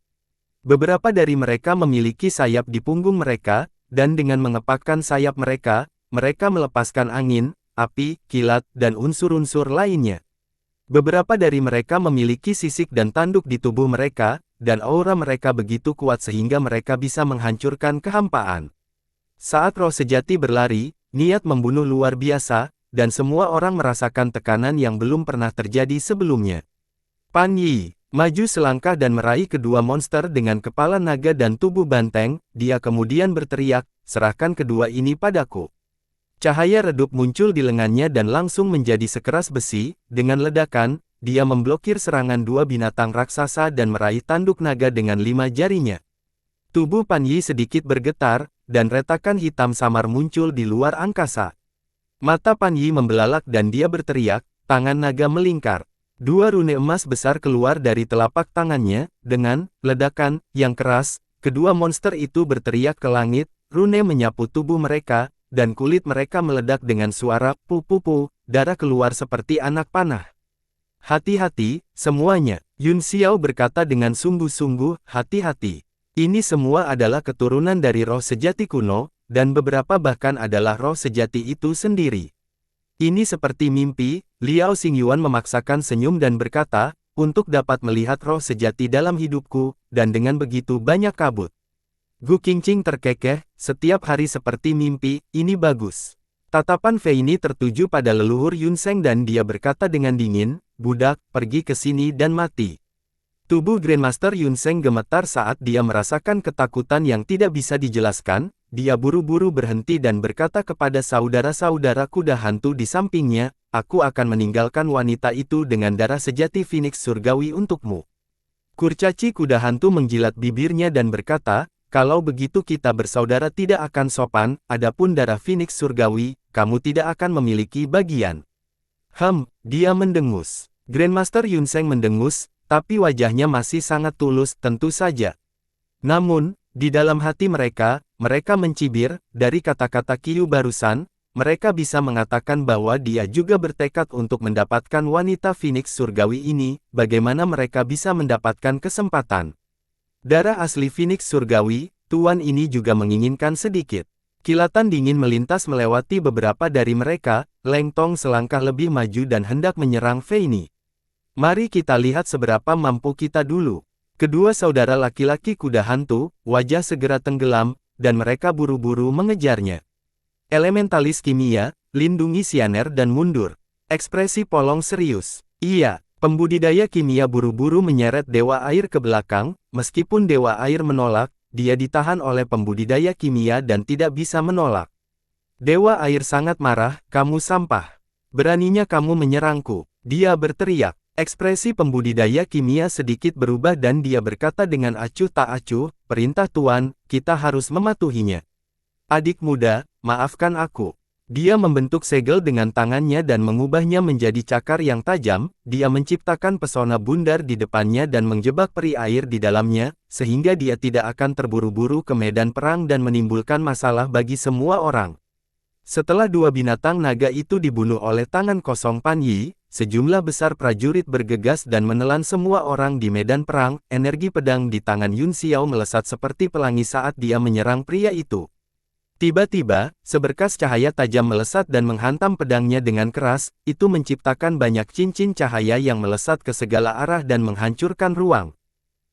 Beberapa dari mereka memiliki sayap di punggung mereka, dan dengan mengepakkan sayap mereka, mereka melepaskan angin, api, kilat, dan unsur-unsur lainnya. Beberapa dari mereka memiliki sisik dan tanduk di tubuh mereka, dan aura mereka begitu kuat sehingga mereka bisa menghancurkan kehampaan. Saat roh sejati berlari, niat membunuh luar biasa, dan semua orang merasakan tekanan yang belum pernah terjadi sebelumnya. Pan Yi maju selangkah dan meraih kedua monster dengan kepala naga dan tubuh banteng, dia kemudian berteriak, serahkan kedua ini padaku. Cahaya redup muncul di lengannya dan langsung menjadi sekeras besi, dengan ledakan, dia memblokir serangan dua binatang raksasa dan meraih tanduk naga dengan 5 jarinya. Tubuh Pan Yi sedikit bergetar, dan retakan hitam samar muncul di luar angkasa. Mata Pan Yi membelalak dan dia berteriak, tangan naga melingkar. 2 rune emas besar keluar dari telapak tangannya, dengan ledakan yang keras, kedua monster itu berteriak ke langit, rune menyapu tubuh mereka, dan kulit mereka meledak dengan suara pu-pu-pu, darah keluar seperti anak panah. Hati-hati, semuanya, Yun Xiao berkata dengan sungguh-sungguh, hati-hati. Ini semua adalah keturunan dari roh sejati kuno, dan beberapa bahkan adalah roh sejati itu sendiri. Ini seperti mimpi, Liao Xingyuan memaksakan senyum dan berkata, untuk dapat melihat roh sejati dalam hidupku, dan dengan begitu banyak kabut. Gu Qingqing terkekeh, setiap hari seperti mimpi, ini bagus. Tatapan Feini tertuju pada leluhur Yunseng dan dia berkata dengan dingin, budak, pergi ke sini dan mati. Tubuh Grandmaster Yunseng gemetar saat dia merasakan ketakutan yang tidak bisa dijelaskan, dia buru-buru berhenti dan berkata kepada saudara-saudara kuda hantu di sampingnya, aku akan meninggalkan wanita itu dengan darah sejati Phoenix Surgawi untukmu. Kurcaci kuda hantu menjilat bibirnya dan berkata, kalau begitu kita bersaudara tidak akan sopan, adapun darah Phoenix surgawi, kamu tidak akan memiliki bagian. Dia mendengus. Grandmaster Yunseng mendengus, tapi wajahnya masih sangat tulus, tentu saja. Namun, di dalam hati mereka mencibir, dari kata-kata Qiyu barusan, mereka bisa mengatakan bahwa dia juga bertekad untuk mendapatkan wanita Phoenix surgawi ini, bagaimana mereka bisa mendapatkan kesempatan. Darah asli Phoenix surgawi, tuan ini juga menginginkan sedikit. Kilatan dingin melintas melewati beberapa dari mereka, Leng Tong selangkah lebih maju dan hendak menyerang Fei Ni. Mari kita lihat seberapa mampu kita dulu. Kedua saudara laki-laki kuda hantu, wajah segera tenggelam, dan mereka buru-buru mengejarnya. Elementalis kimia, lindungi Sianer dan mundur. Ekspresi Polong serius. Iya, pembudidaya kimia buru-buru menyeret Dewa Air ke belakang, meskipun Dewa Air menolak, dia ditahan oleh pembudidaya kimia dan tidak bisa menolak. Dewa Air sangat marah, kamu sampah. Beraninya kamu menyerangku, dia berteriak. Ekspresi pembudidaya kimia sedikit berubah dan dia berkata dengan acuh tak acuh, perintah Tuan, kita harus mematuhinya. Adik muda, maafkan aku. Dia membentuk segel dengan tangannya dan mengubahnya menjadi cakar yang tajam, dia menciptakan pesona bundar di depannya dan menjebak peri air di dalamnya, sehingga dia tidak akan terburu-buru ke medan perang dan menimbulkan masalah bagi semua orang. Setelah dua binatang naga itu dibunuh oleh tangan kosong Pan Yi, sejumlah besar prajurit bergegas dan menelan semua orang di medan perang, energi pedang di tangan Yun Xiao melesat seperti pelangi saat dia menyerang pria itu. Tiba-tiba, seberkas cahaya tajam melesat dan menghantam pedangnya dengan keras, itu menciptakan banyak cincin cahaya yang melesat ke segala arah dan menghancurkan ruang.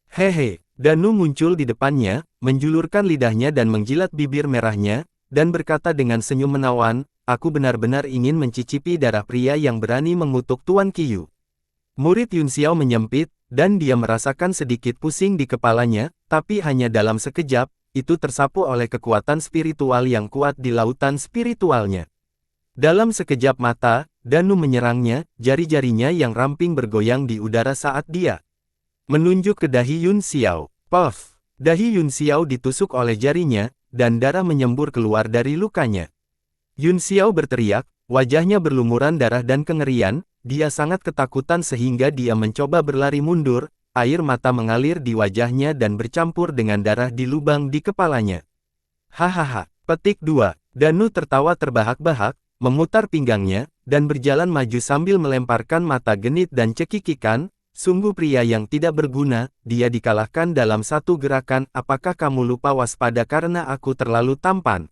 Hehe, Danu muncul di depannya, menjulurkan lidahnya dan menjilat bibir merahnya, dan berkata dengan senyum menawan, aku benar-benar ingin mencicipi darah pria yang berani mengutuk Tuan Qiyu. Murid Yun Xiao menyempit, dan dia merasakan sedikit pusing di kepalanya, tapi hanya dalam sekejap, itu tersapu oleh kekuatan spiritual yang kuat di lautan spiritualnya. Dalam sekejap mata, Danu menyerangnya, jari-jarinya yang ramping bergoyang di udara saat dia menunjuk ke dahi Yun Xiao. Puff! Dahi Yun Xiao ditusuk oleh jarinya, dan darah menyembur keluar dari lukanya. Yun Xiao berteriak, wajahnya berlumuran darah dan kengerian, dia sangat ketakutan sehingga dia mencoba berlari mundur, air mata mengalir di wajahnya dan bercampur dengan darah di lubang di kepalanya. Hahaha, petik 2. Danu tertawa terbahak-bahak, memutar pinggangnya, dan berjalan maju sambil melemparkan mata genit dan cekikikan, sungguh pria yang tidak berguna, dia dikalahkan dalam satu gerakan, apakah kamu lupa waspada karena aku terlalu tampan?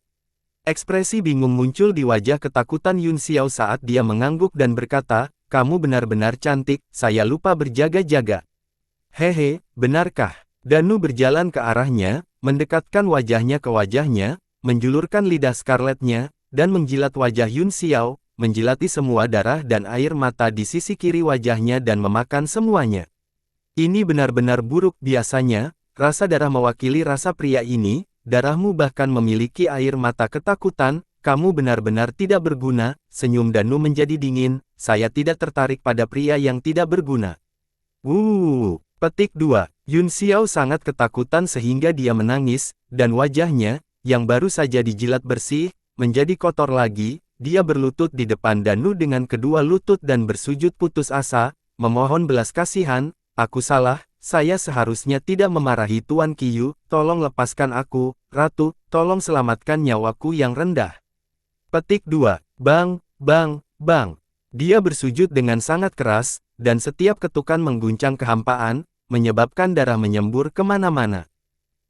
Ekspresi bingung muncul di wajah ketakutan Yun Xiao saat dia mengangguk dan berkata, kamu benar-benar cantik, saya lupa berjaga-jaga. Hehe, benarkah? Danu berjalan ke arahnya, mendekatkan wajahnya ke wajahnya, menjulurkan lidah scarletnya, dan menjilat wajah Yun Xiao, menjilati semua darah dan air mata di sisi kiri wajahnya dan memakan semuanya. Ini benar-benar buruk biasanya, rasa darah mewakili rasa pria ini, darahmu bahkan memiliki air mata ketakutan, kamu benar-benar tidak berguna, senyum Danu menjadi dingin, saya tidak tertarik pada pria yang tidak berguna. Petik 2. Yun Xiao sangat ketakutan sehingga dia menangis, dan wajahnya, yang baru saja dijilat bersih, menjadi kotor lagi. Dia berlutut di depan Danu dengan kedua lutut dan bersujud putus asa, memohon belas kasihan, aku salah, saya seharusnya tidak memarahi Tuan Qiyu, tolong lepaskan aku, Ratu, tolong selamatkan nyawaku yang rendah. Petik 2. Bang, bang, bang. Dia bersujud dengan sangat keras, dan setiap ketukan mengguncang kehampaan, menyebabkan darah menyembur kemana-mana.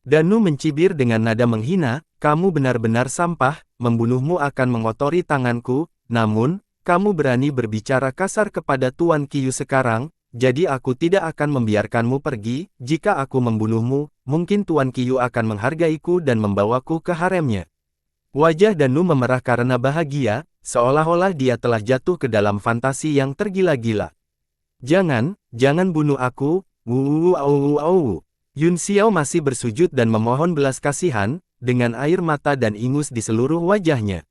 Danu mencibir dengan nada menghina, kamu benar-benar sampah, membunuhmu akan mengotori tanganku, namun, kamu berani berbicara kasar kepada Tuan Qiyu sekarang, jadi aku tidak akan membiarkanmu pergi, jika aku membunuhmu, mungkin Tuan Qiyu akan menghargaiku dan membawaku ke haremnya. Wajah Danu memerah karena bahagia, seolah-olah dia telah jatuh ke dalam fantasi yang tergila-gila. Jangan bunuh aku, Yun Xiao masih bersujud dan memohon belas kasihan, dengan air mata dan ingus di seluruh wajahnya.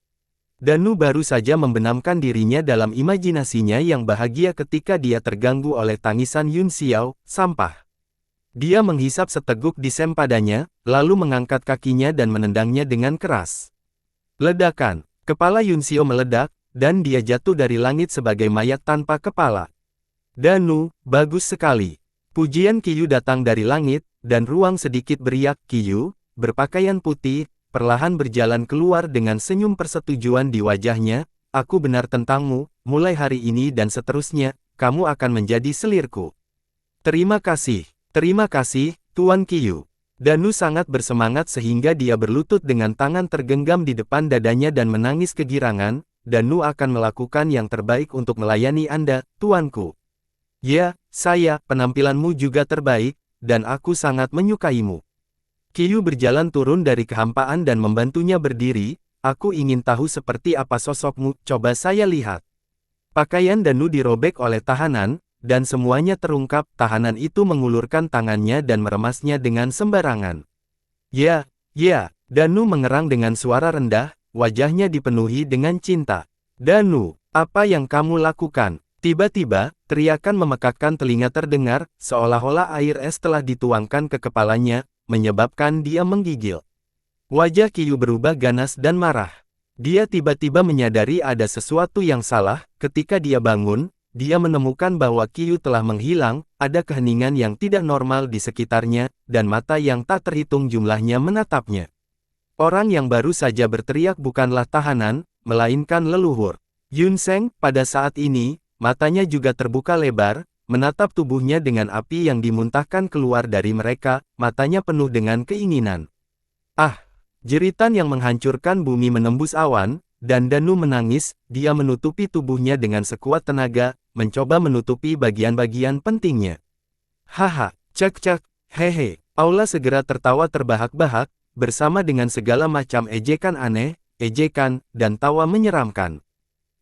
Danu baru saja membenamkan dirinya dalam imajinasinya yang bahagia ketika dia terganggu oleh tangisan Yun Xiao, sampah. Dia menghisap seteguk di sempadanya, lalu mengangkat kakinya dan menendangnya dengan keras. Ledakan. Kepala Yunxiao meledak, dan dia jatuh dari langit sebagai mayat tanpa kepala. Danu, bagus sekali. Pujian Qiyu datang dari langit, dan ruang sedikit beriak. Qiyu, berpakaian putih, perlahan berjalan keluar dengan senyum persetujuan di wajahnya. Aku benar tentangmu, mulai hari ini dan seterusnya, kamu akan menjadi selirku. Terima kasih, Tuan Qiyu. Danu sangat bersemangat sehingga dia berlutut dengan tangan tergenggam di depan dadanya dan menangis kegirangan. Danu akan melakukan yang terbaik untuk melayani Anda, tuanku. Ya, penampilanmu juga terbaik, dan aku sangat menyukaimu. Qiyu berjalan turun dari kehampaan dan membantunya berdiri. Aku ingin tahu seperti apa sosokmu, coba saya lihat. Pakaian Danu dirobek oleh tahanan, dan semuanya terungkap. Tahanan itu mengulurkan tangannya dan meremasnya dengan sembarangan. Ya, Danu mengerang dengan suara rendah, wajahnya dipenuhi dengan cinta. Danu, apa yang kamu lakukan? Tiba-tiba, teriakan memekakkan telinga terdengar, seolah-olah air es telah dituangkan ke kepalanya, menyebabkan dia menggigil. Wajah Qiyu berubah ganas dan marah. Dia tiba-tiba menyadari ada sesuatu yang salah. Ketika dia bangun, dia menemukan bahwa Qiyu telah menghilang, ada keheningan yang tidak normal di sekitarnya, dan mata yang tak terhitung jumlahnya menatapnya. Orang yang baru saja berteriak bukanlah tahanan, melainkan leluhur. Yun Seng, pada saat ini, matanya juga terbuka lebar, menatap tubuhnya dengan api yang dimuntahkan keluar dari mereka, matanya penuh dengan keinginan. Ah! Jeritan yang menghancurkan bumi menembus awan, dan Danu menangis. Dia menutupi tubuhnya dengan sekuat tenaga, mencoba menutupi bagian-bagian pentingnya. Haha, cek, hehe. Aula segera tertawa terbahak-bahak, bersama dengan segala macam ejekan aneh, ejekan, dan tawa menyeramkan.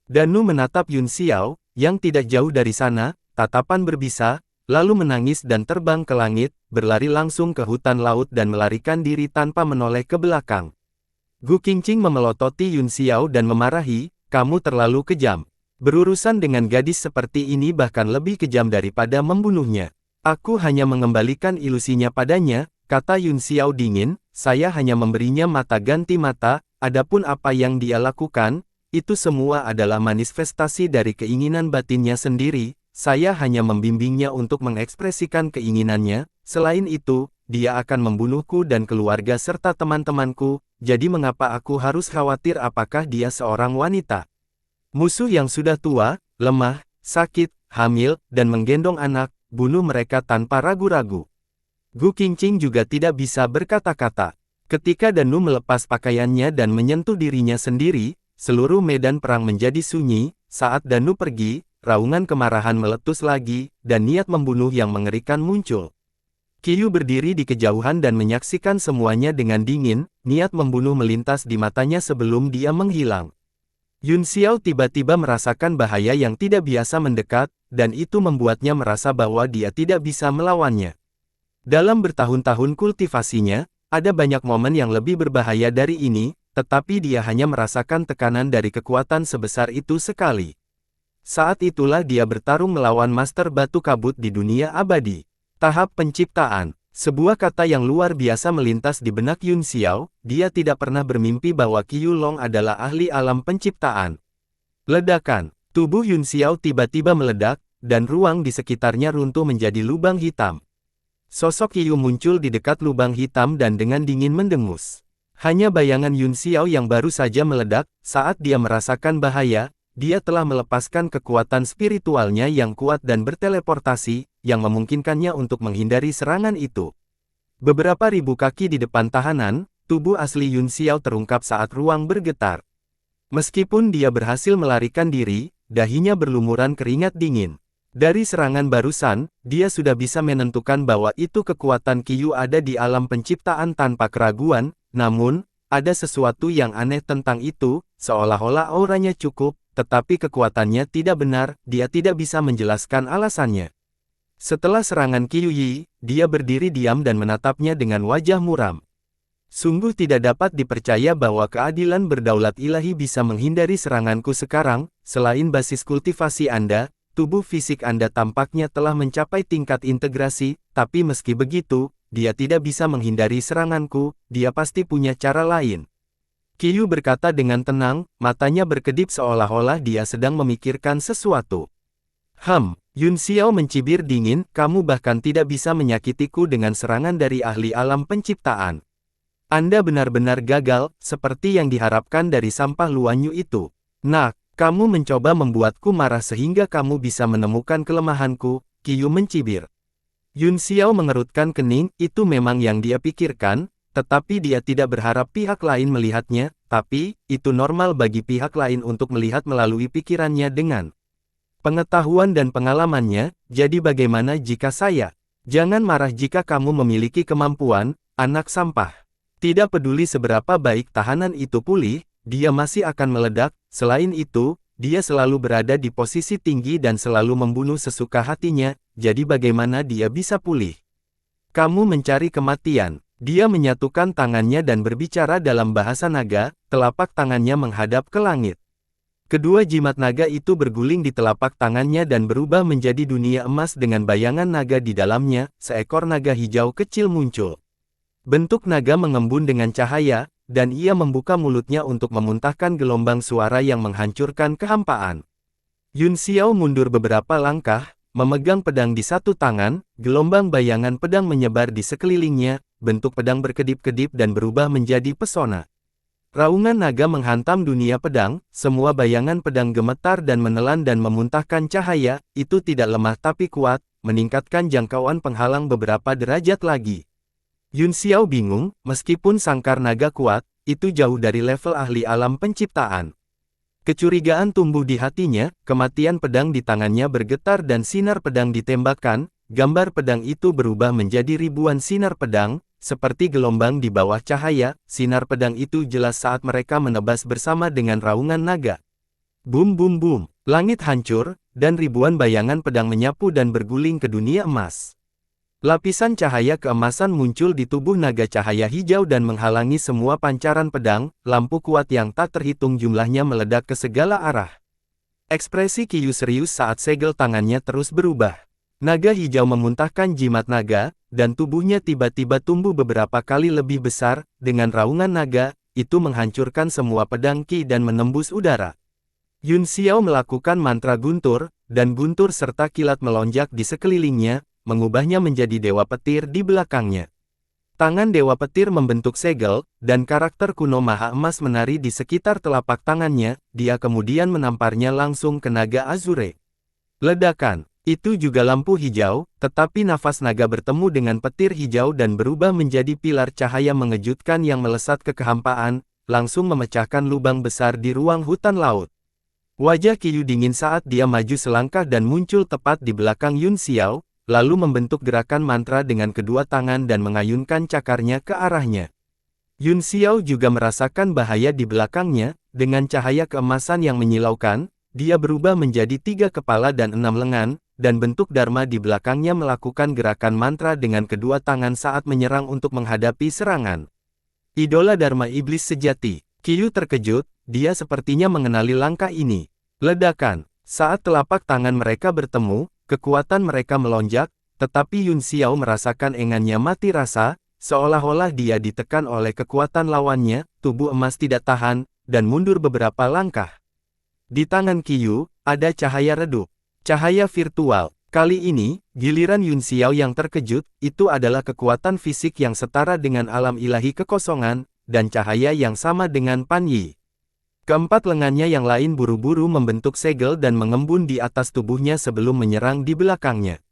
Danu menatap Yunxiao, yang tidak jauh dari sana, tatapan berbisa, lalu menangis dan terbang ke langit, berlari langsung ke hutan laut dan melarikan diri tanpa menoleh ke belakang. Gu Qingqing memelototi Yunxiao dan memarahi, kamu terlalu kejam. Berurusan dengan gadis seperti ini bahkan lebih kejam daripada membunuhnya. Aku hanya mengembalikan ilusinya padanya, kata Yunxiao dingin, saya hanya memberinya mata ganti mata, adapun apa yang dia lakukan, itu semua adalah manifestasi dari keinginan batinnya sendiri. Saya hanya membimbingnya untuk mengekspresikan keinginannya, selain itu, dia akan membunuhku dan keluarga serta teman-temanku, jadi mengapa aku harus khawatir apakah dia seorang wanita? Musuh yang sudah tua, lemah, sakit, hamil, dan menggendong anak, bunuh mereka tanpa ragu-ragu. Gu Qingqing juga tidak bisa berkata-kata. Ketika Danu melepas pakaiannya dan menyentuh dirinya sendiri, seluruh medan perang menjadi sunyi. Saat Danu pergi, raungan kemarahan meletus lagi, dan niat membunuh yang mengerikan muncul. Qiyu berdiri di kejauhan dan menyaksikan semuanya dengan dingin, niat membunuh melintas di matanya sebelum dia menghilang. Yunxiao tiba-tiba merasakan bahaya yang tidak biasa mendekat, dan itu membuatnya merasa bahwa dia tidak bisa melawannya. Dalam bertahun-tahun kultivasinya, ada banyak momen yang lebih berbahaya dari ini, tetapi dia hanya merasakan tekanan dari kekuatan sebesar itu sekali. Saat itulah dia bertarung melawan Master Batu Kabut di dunia abadi. Tahap penciptaan. Sebuah kata yang luar biasa melintas di benak Yunxiao, dia tidak pernah bermimpi bahwa Qiyu Long adalah ahli alam penciptaan. Ledakan. Tubuh Yunxiao tiba-tiba meledak, dan ruang di sekitarnya runtuh menjadi lubang hitam. Sosok Qiyu muncul di dekat lubang hitam dan dengan dingin mendengus. Hanya bayangan Yunxiao yang baru saja meledak, saat dia merasakan bahaya, dia telah melepaskan kekuatan spiritualnya yang kuat dan berteleportasi, yang memungkinkannya untuk menghindari serangan itu. Beberapa ribu kaki di depan tahanan, tubuh asli Yunxiao terungkap saat ruang bergetar. Meskipun dia berhasil melarikan diri, dahinya berlumuran keringat dingin. Dari serangan barusan, dia sudah bisa menentukan bahwa itu kekuatan Qiyu ada di alam penciptaan tanpa keraguan, namun, ada sesuatu yang aneh tentang itu, seolah-olah auranya cukup, tetapi kekuatannya tidak benar, dia tidak bisa menjelaskan alasannya. Setelah serangan Qiyu Yi, dia berdiri diam dan menatapnya dengan wajah muram. Sungguh tidak dapat dipercaya bahwa keadilan berdaulat ilahi bisa menghindari seranganku sekarang, selain basis kultivasi Anda, tubuh fisik Anda tampaknya telah mencapai tingkat integrasi, tapi meski begitu, dia tidak bisa menghindari seranganku, dia pasti punya cara lain. Qiyu berkata dengan tenang, matanya berkedip seolah-olah dia sedang memikirkan sesuatu. Yun Xiao mencibir dingin, kamu bahkan tidak bisa menyakitiku dengan serangan dari ahli alam penciptaan. Anda benar-benar gagal, seperti yang diharapkan dari sampah Luanyu itu. Nak, kamu mencoba membuatku marah sehingga kamu bisa menemukan kelemahanku, Qiyu mencibir. Yun Xiao mengerutkan kening, itu memang yang dia pikirkan, tetapi dia tidak berharap pihak lain melihatnya, tapi, itu normal bagi pihak lain untuk melihat melalui pikirannya dengan pengetahuan dan pengalamannya, jadi bagaimana jika saya? Jangan marah jika kamu memiliki kemampuan, anak sampah. Tidak peduli seberapa baik tahanan itu pulih, dia masih akan meledak, selain itu, dia selalu berada di posisi tinggi dan selalu membunuh sesuka hatinya, jadi bagaimana dia bisa pulih? Kamu mencari kematian. Dia menyatukan tangannya dan berbicara dalam bahasa naga, telapak tangannya menghadap ke langit. Kedua jimat naga itu berguling di telapak tangannya dan berubah menjadi dunia emas dengan bayangan naga di dalamnya, seekor naga hijau kecil muncul. Bentuk naga mengembun dengan cahaya, dan ia membuka mulutnya untuk memuntahkan gelombang suara yang menghancurkan kehampaan. Yun Xiao mundur beberapa langkah, memegang pedang di satu tangan, gelombang bayangan pedang menyebar di sekelilingnya, bentuk pedang berkedip-kedip dan berubah menjadi pesona. Raungan naga menghantam dunia pedang, semua bayangan pedang gemetar dan menelan dan memuntahkan cahaya, itu tidak lemah tapi kuat, meningkatkan jangkauan penghalang beberapa derajat lagi. Yun Xiao bingung, meskipun sangkar naga kuat, itu jauh dari level ahli alam penciptaan. Kecurigaan tumbuh di hatinya, kematian pedang di tangannya bergetar dan sinar pedang ditembakkan, gambar pedang itu berubah menjadi ribuan sinar pedang, seperti gelombang di bawah cahaya, sinar pedang itu jelas saat mereka menebas bersama dengan raungan naga. Bum bum bum, langit hancur, dan ribuan bayangan pedang menyapu dan berguling ke dunia emas. Lapisan cahaya keemasan muncul di tubuh naga cahaya hijau dan menghalangi semua pancaran pedang, lampu kuat yang tak terhitung jumlahnya meledak ke segala arah. Ekspresi Qiyu serius saat segel tangannya terus berubah. Naga hijau memuntahkan jimat naga, dan tubuhnya tiba-tiba tumbuh beberapa kali lebih besar, dengan raungan naga, itu menghancurkan semua pedang Qi dan menembus udara. Yun Xiao melakukan mantra guntur, dan guntur serta kilat melonjak di sekelilingnya, mengubahnya menjadi dewa petir di belakangnya. Tangan dewa petir membentuk segel, dan karakter kuno Maha Emas menari di sekitar telapak tangannya, dia kemudian menamparnya langsung ke naga Azure. Ledakan. Itu juga lampu hijau, tetapi nafas naga bertemu dengan petir hijau dan berubah menjadi pilar cahaya mengejutkan yang melesat ke kehampaan, langsung memecahkan lubang besar di ruang hutan laut. Wajah Qiyu dingin saat dia maju selangkah dan muncul tepat di belakang Yun Xiao, lalu membentuk gerakan mantra dengan kedua tangan dan mengayunkan cakarnya ke arahnya. Yun Xiao juga merasakan bahaya di belakangnya, dengan cahaya keemasan yang menyilaukan, dia berubah menjadi 3 kepala dan 6 lengan, dan bentuk Dharma di belakangnya melakukan gerakan mantra dengan kedua tangan saat menyerang untuk menghadapi serangan. Idola Dharma Iblis sejati. Qiyu terkejut, dia sepertinya mengenali langkah ini. Ledakan. Saat telapak tangan mereka bertemu, kekuatan mereka melonjak, tetapi Yun Xiao merasakan engannya mati rasa, seolah-olah dia ditekan oleh kekuatan lawannya, tubuh emas tidak tahan, dan mundur beberapa langkah. Di tangan Qiyu, ada cahaya redup. Cahaya virtual. Kali ini, giliran Yun Xiao yang terkejut, itu adalah kekuatan fisik yang setara dengan alam ilahi kekosongan, dan cahaya yang sama dengan Pan Yi. Keempat lengannya yang lain buru-buru membentuk segel dan mengembun di atas tubuhnya sebelum menyerang di belakangnya.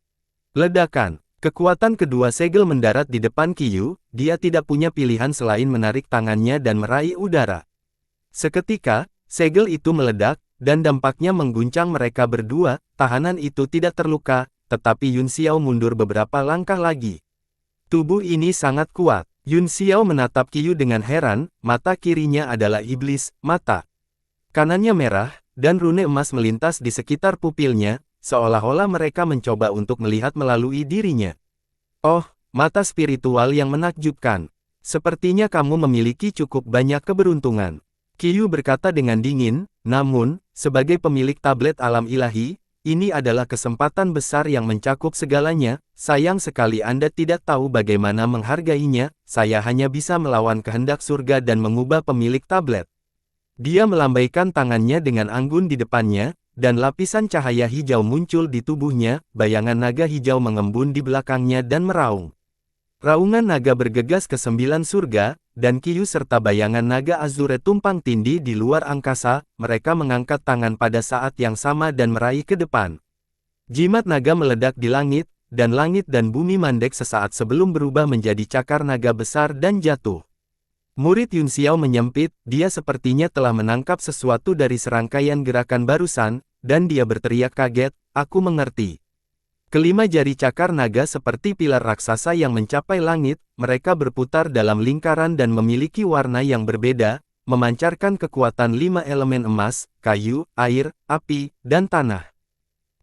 Ledakan. Kekuatan kedua segel mendarat di depan Qiyu, dia tidak punya pilihan selain menarik tangannya dan meraih udara. Seketika, segel itu meledak, dan dampaknya mengguncang mereka berdua, tahanan itu tidak terluka, tetapi Yun Xiao mundur beberapa langkah lagi. Tubuh ini sangat kuat. Yun Xiao menatap Qiyu dengan heran, mata kirinya adalah iblis, mata kanannya merah, dan rune emas melintas di sekitar pupilnya, seolah-olah mereka mencoba untuk melihat melalui dirinya. Oh, mata spiritual yang menakjubkan. Sepertinya kamu memiliki cukup banyak keberuntungan. Qiyu berkata dengan dingin, namun, sebagai pemilik tablet alam ilahi, ini adalah kesempatan besar yang mencakup segalanya, sayang sekali Anda tidak tahu bagaimana menghargainya, saya hanya bisa melawan kehendak surga dan mengubah pemilik tablet. Dia melambaikan tangannya dengan anggun di depannya, dan lapisan cahaya hijau muncul di tubuhnya, bayangan naga hijau mengembun di belakangnya dan meraung. Raungan naga bergegas ke 9 surga, dan Qiyu serta bayangan naga Azure tumpang tindih di luar angkasa, mereka mengangkat tangan pada saat yang sama dan meraih ke depan. Jimat naga meledak di langit dan bumi mandek sesaat sebelum berubah menjadi cakar naga besar dan jatuh. Murid Yun Xiao menyempit, dia sepertinya telah menangkap sesuatu dari serangkaian gerakan barusan, dan dia berteriak kaget, aku mengerti. Kelima jari cakar naga seperti pilar raksasa yang mencapai langit, mereka berputar dalam lingkaran dan memiliki warna yang berbeda, memancarkan kekuatan 5 elemen emas, kayu, air, api, dan tanah.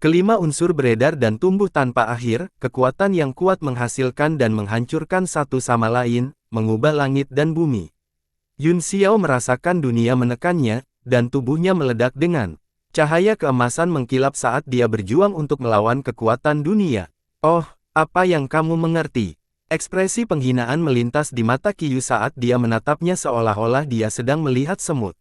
Kelima unsur beredar dan tumbuh tanpa akhir, kekuatan yang kuat menghasilkan dan menghancurkan satu sama lain, mengubah langit dan bumi. Yun Xiao merasakan dunia menekannya, dan tubuhnya meledak dengan cahaya keemasan mengkilap saat dia berjuang untuk melawan kekuatan dunia. Oh, apa yang kamu mengerti? Ekspresi penghinaan melintas di mata Qiyu saat dia menatapnya seolah-olah dia sedang melihat semut.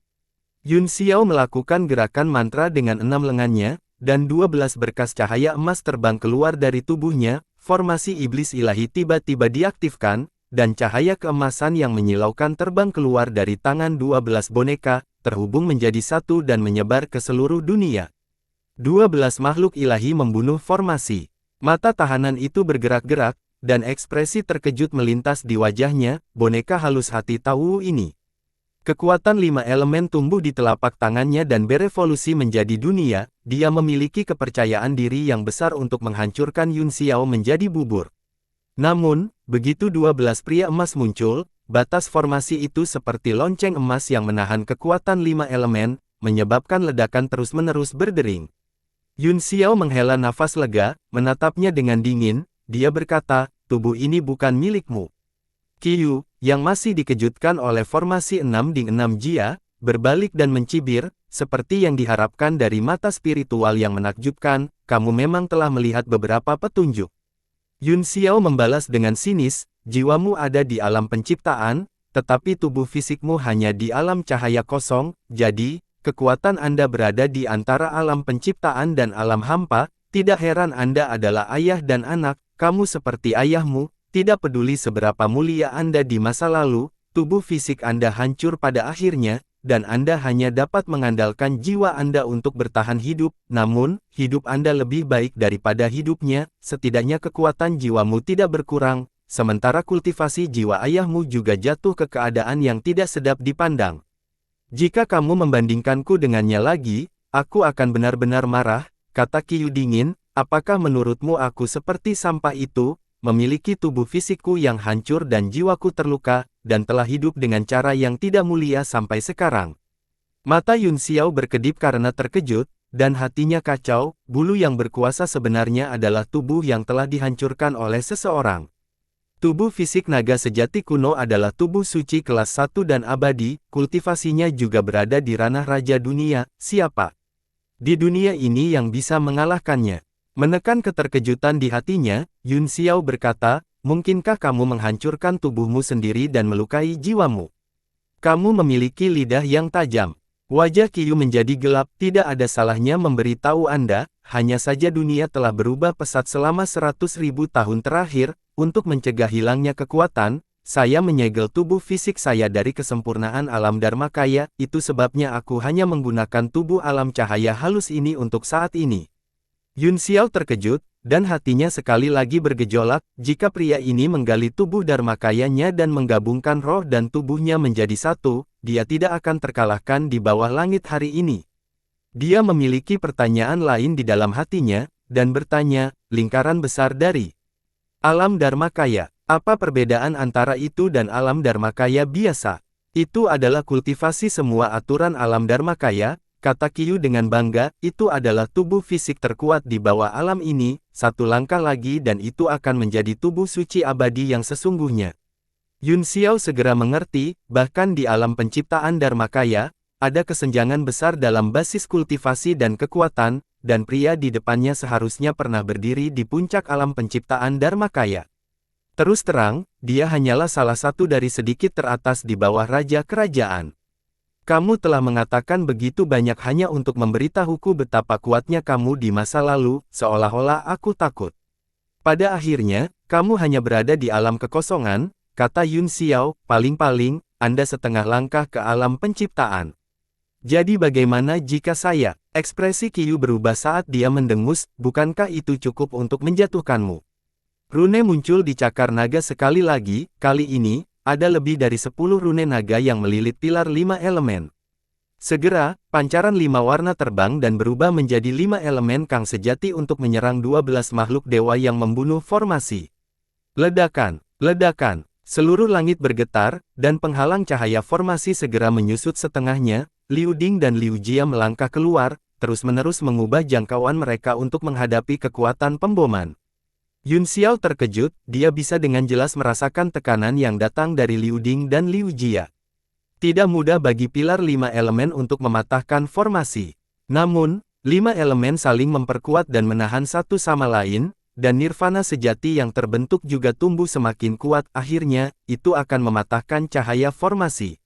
Yun Xiao melakukan gerakan mantra dengan 6 lengannya, dan 12 berkas cahaya emas terbang keluar dari tubuhnya, formasi iblis ilahi tiba-tiba diaktifkan, dan cahaya keemasan yang menyilaukan terbang keluar dari tangan 12 boneka, terhubung menjadi satu dan menyebar ke seluruh dunia. 12 makhluk ilahi membunuh formasi. Mata tahanan itu bergerak-gerak, dan ekspresi terkejut melintas di wajahnya, boneka halus hati tahu ini. Kekuatan 5 elemen tumbuh di telapak tangannya dan berevolusi menjadi dunia, dia memiliki kepercayaan diri yang besar untuk menghancurkan Yun Xiao menjadi bubur. Namun, begitu 12 pria emas muncul, batas formasi itu seperti lonceng emas yang menahan kekuatan 5 elemen, menyebabkan ledakan terus-menerus berdering. Yun Xiao menghela nafas lega, menatapnya dengan dingin, dia berkata, tubuh ini bukan milikmu. Qiyu, yang masih dikejutkan oleh formasi 6 Jia, berbalik dan mencibir, seperti yang diharapkan dari mata spiritual yang menakjubkan, kamu memang telah melihat beberapa petunjuk. Yun Xiao membalas dengan sinis, jiwamu ada di alam penciptaan, tetapi tubuh fisikmu hanya di alam cahaya kosong, jadi, kekuatan Anda berada di antara alam penciptaan dan alam hampa, tidak heran Anda adalah ayah dan anak, kamu seperti ayahmu, tidak peduli seberapa mulia Anda di masa lalu, tubuh fisik Anda hancur pada akhirnya, dan Anda hanya dapat mengandalkan jiwa Anda untuk bertahan hidup, namun, hidup Anda lebih baik daripada hidupnya, setidaknya kekuatan jiwamu tidak berkurang, sementara kultivasi jiwa ayahmu juga jatuh ke keadaan yang tidak sedap dipandang. Jika kamu membandingkanku dengannya lagi, aku akan benar-benar marah, kata Qiyu dingin, apakah menurutmu aku seperti sampah itu, memiliki tubuh fisikku yang hancur dan jiwaku terluka, dan telah hidup dengan cara yang tidak mulia sampai sekarang. Mata Yun Xiao berkedip karena terkejut, dan hatinya kacau, bulu yang berkuasa sebenarnya adalah tubuh yang telah dihancurkan oleh seseorang. Tubuh fisik naga sejati kuno adalah tubuh suci kelas 1 dan abadi, kultivasinya juga berada di ranah Raja Dunia, siapa di dunia ini yang bisa mengalahkannya? Menekan keterkejutan di hatinya, Yun Xiao berkata, mungkinkah kamu menghancurkan tubuhmu sendiri dan melukai jiwamu? Kamu memiliki lidah yang tajam. Wajah Qiyu menjadi gelap, tidak ada salahnya memberitahu Anda, hanya saja dunia telah berubah pesat selama 100.000 tahun terakhir, untuk mencegah hilangnya kekuatan, saya menyegel tubuh fisik saya dari kesempurnaan alam Dharmakaya, itu sebabnya aku hanya menggunakan tubuh alam cahaya halus ini untuk saat ini. Yun Xiao terkejut, dan hatinya sekali lagi bergejolak, jika pria ini menggali tubuh Dharmakayanya dan menggabungkan roh dan tubuhnya menjadi satu, dia tidak akan terkalahkan di bawah langit hari ini. Dia memiliki pertanyaan lain di dalam hatinya, dan bertanya, lingkaran besar dari alam Dharmakaya, apa perbedaan antara itu dan alam Dharmakaya biasa? Itu adalah kultivasi semua aturan alam Dharmakaya, kata Qiyu dengan bangga, itu adalah tubuh fisik terkuat di bawah alam ini, satu langkah lagi dan itu akan menjadi tubuh suci abadi yang sesungguhnya. Yun Xiao segera mengerti, bahkan di alam penciptaan Dharmakaya, ada kesenjangan besar dalam basis kultivasi dan kekuatan, dan pria di depannya seharusnya pernah berdiri di puncak alam penciptaan Dharmakaya. Terus terang, dia hanyalah salah satu dari sedikit teratas di bawah raja kerajaan. Kamu telah mengatakan begitu banyak hanya untuk memberitahuku betapa kuatnya kamu di masa lalu, seolah-olah aku takut. Pada akhirnya, kamu hanya berada di alam kekosongan, kata Yun Xiao, paling-paling, Anda setengah langkah ke alam penciptaan. Jadi bagaimana jika saya? Ekspresi Qiyu berubah saat dia mendengus, bukankah itu cukup untuk menjatuhkanmu? Rune muncul di cakar naga sekali lagi, kali ini, ada lebih dari 10 rune naga yang melilit pilar 5 elemen. Segera, pancaran 5 warna terbang dan berubah menjadi 5 elemen kang sejati untuk menyerang 12 makhluk dewa yang membunuh formasi. Ledakan, ledakan, seluruh langit bergetar, dan penghalang cahaya formasi segera menyusut setengahnya. Liu Ding dan Liu Jia melangkah keluar, terus-menerus mengubah jangkauan mereka untuk menghadapi kekuatan pemboman. Yun Xiao terkejut, dia bisa dengan jelas merasakan tekanan yang datang dari Liu Ding dan Liu Jia. Tidak mudah bagi pilar 5 elemen untuk mematahkan formasi. Namun, 5 elemen saling memperkuat dan menahan satu sama lain, dan nirvana sejati yang terbentuk juga tumbuh semakin kuat. Akhirnya, itu akan mematahkan cahaya formasi.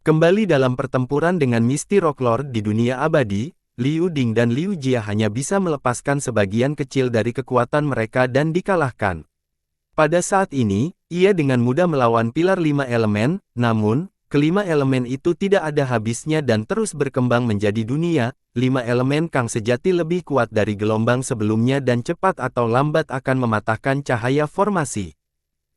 Kembali dalam pertempuran dengan Misty Rock Lord di dunia abadi, Liu Ding dan Liu Jia hanya bisa melepaskan sebagian kecil dari kekuatan mereka dan dikalahkan. Pada saat ini, ia dengan mudah melawan pilar 5 elemen, namun, kelima elemen itu tidak ada habisnya dan terus berkembang menjadi dunia. 5 elemen kang sejati lebih kuat dari gelombang sebelumnya dan cepat atau lambat akan mematahkan cahaya formasi.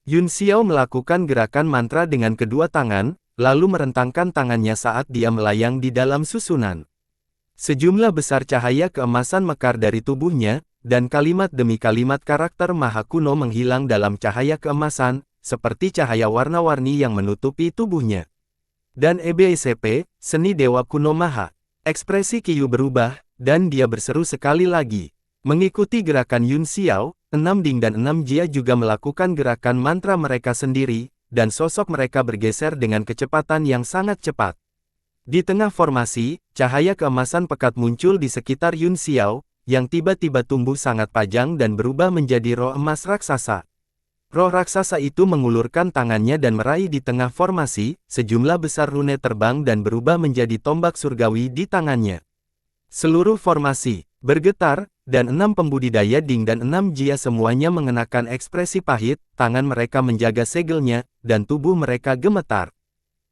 Yun Xiao melakukan gerakan mantra dengan kedua tangan, lalu merentangkan tangannya saat dia melayang di dalam susunan. Sejumlah besar cahaya keemasan mekar dari tubuhnya, dan kalimat demi kalimat karakter maha kuno menghilang dalam cahaya keemasan, seperti cahaya warna-warni yang menutupi tubuhnya. Dan EBSP, seni dewa kuno maha. Ekspresi Qiyu berubah, dan dia berseru sekali lagi. Mengikuti gerakan Yun Xiao, 6 Ding dan 6 Jia juga melakukan gerakan mantra mereka sendiri, dan sosok mereka bergeser dengan kecepatan yang sangat cepat. Di tengah formasi, cahaya keemasan pekat muncul di sekitar Yun Xiao, yang tiba-tiba tumbuh sangat panjang dan berubah menjadi roh emas raksasa. Roh raksasa itu mengulurkan tangannya dan meraih di tengah formasi, sejumlah besar rune terbang dan berubah menjadi tombak surgawi di tangannya. Seluruh formasi bergetar, dan 6 pembudidaya Ding dan 6 Jia semuanya mengenakan ekspresi pahit, tangan mereka menjaga segelnya, dan tubuh mereka gemetar.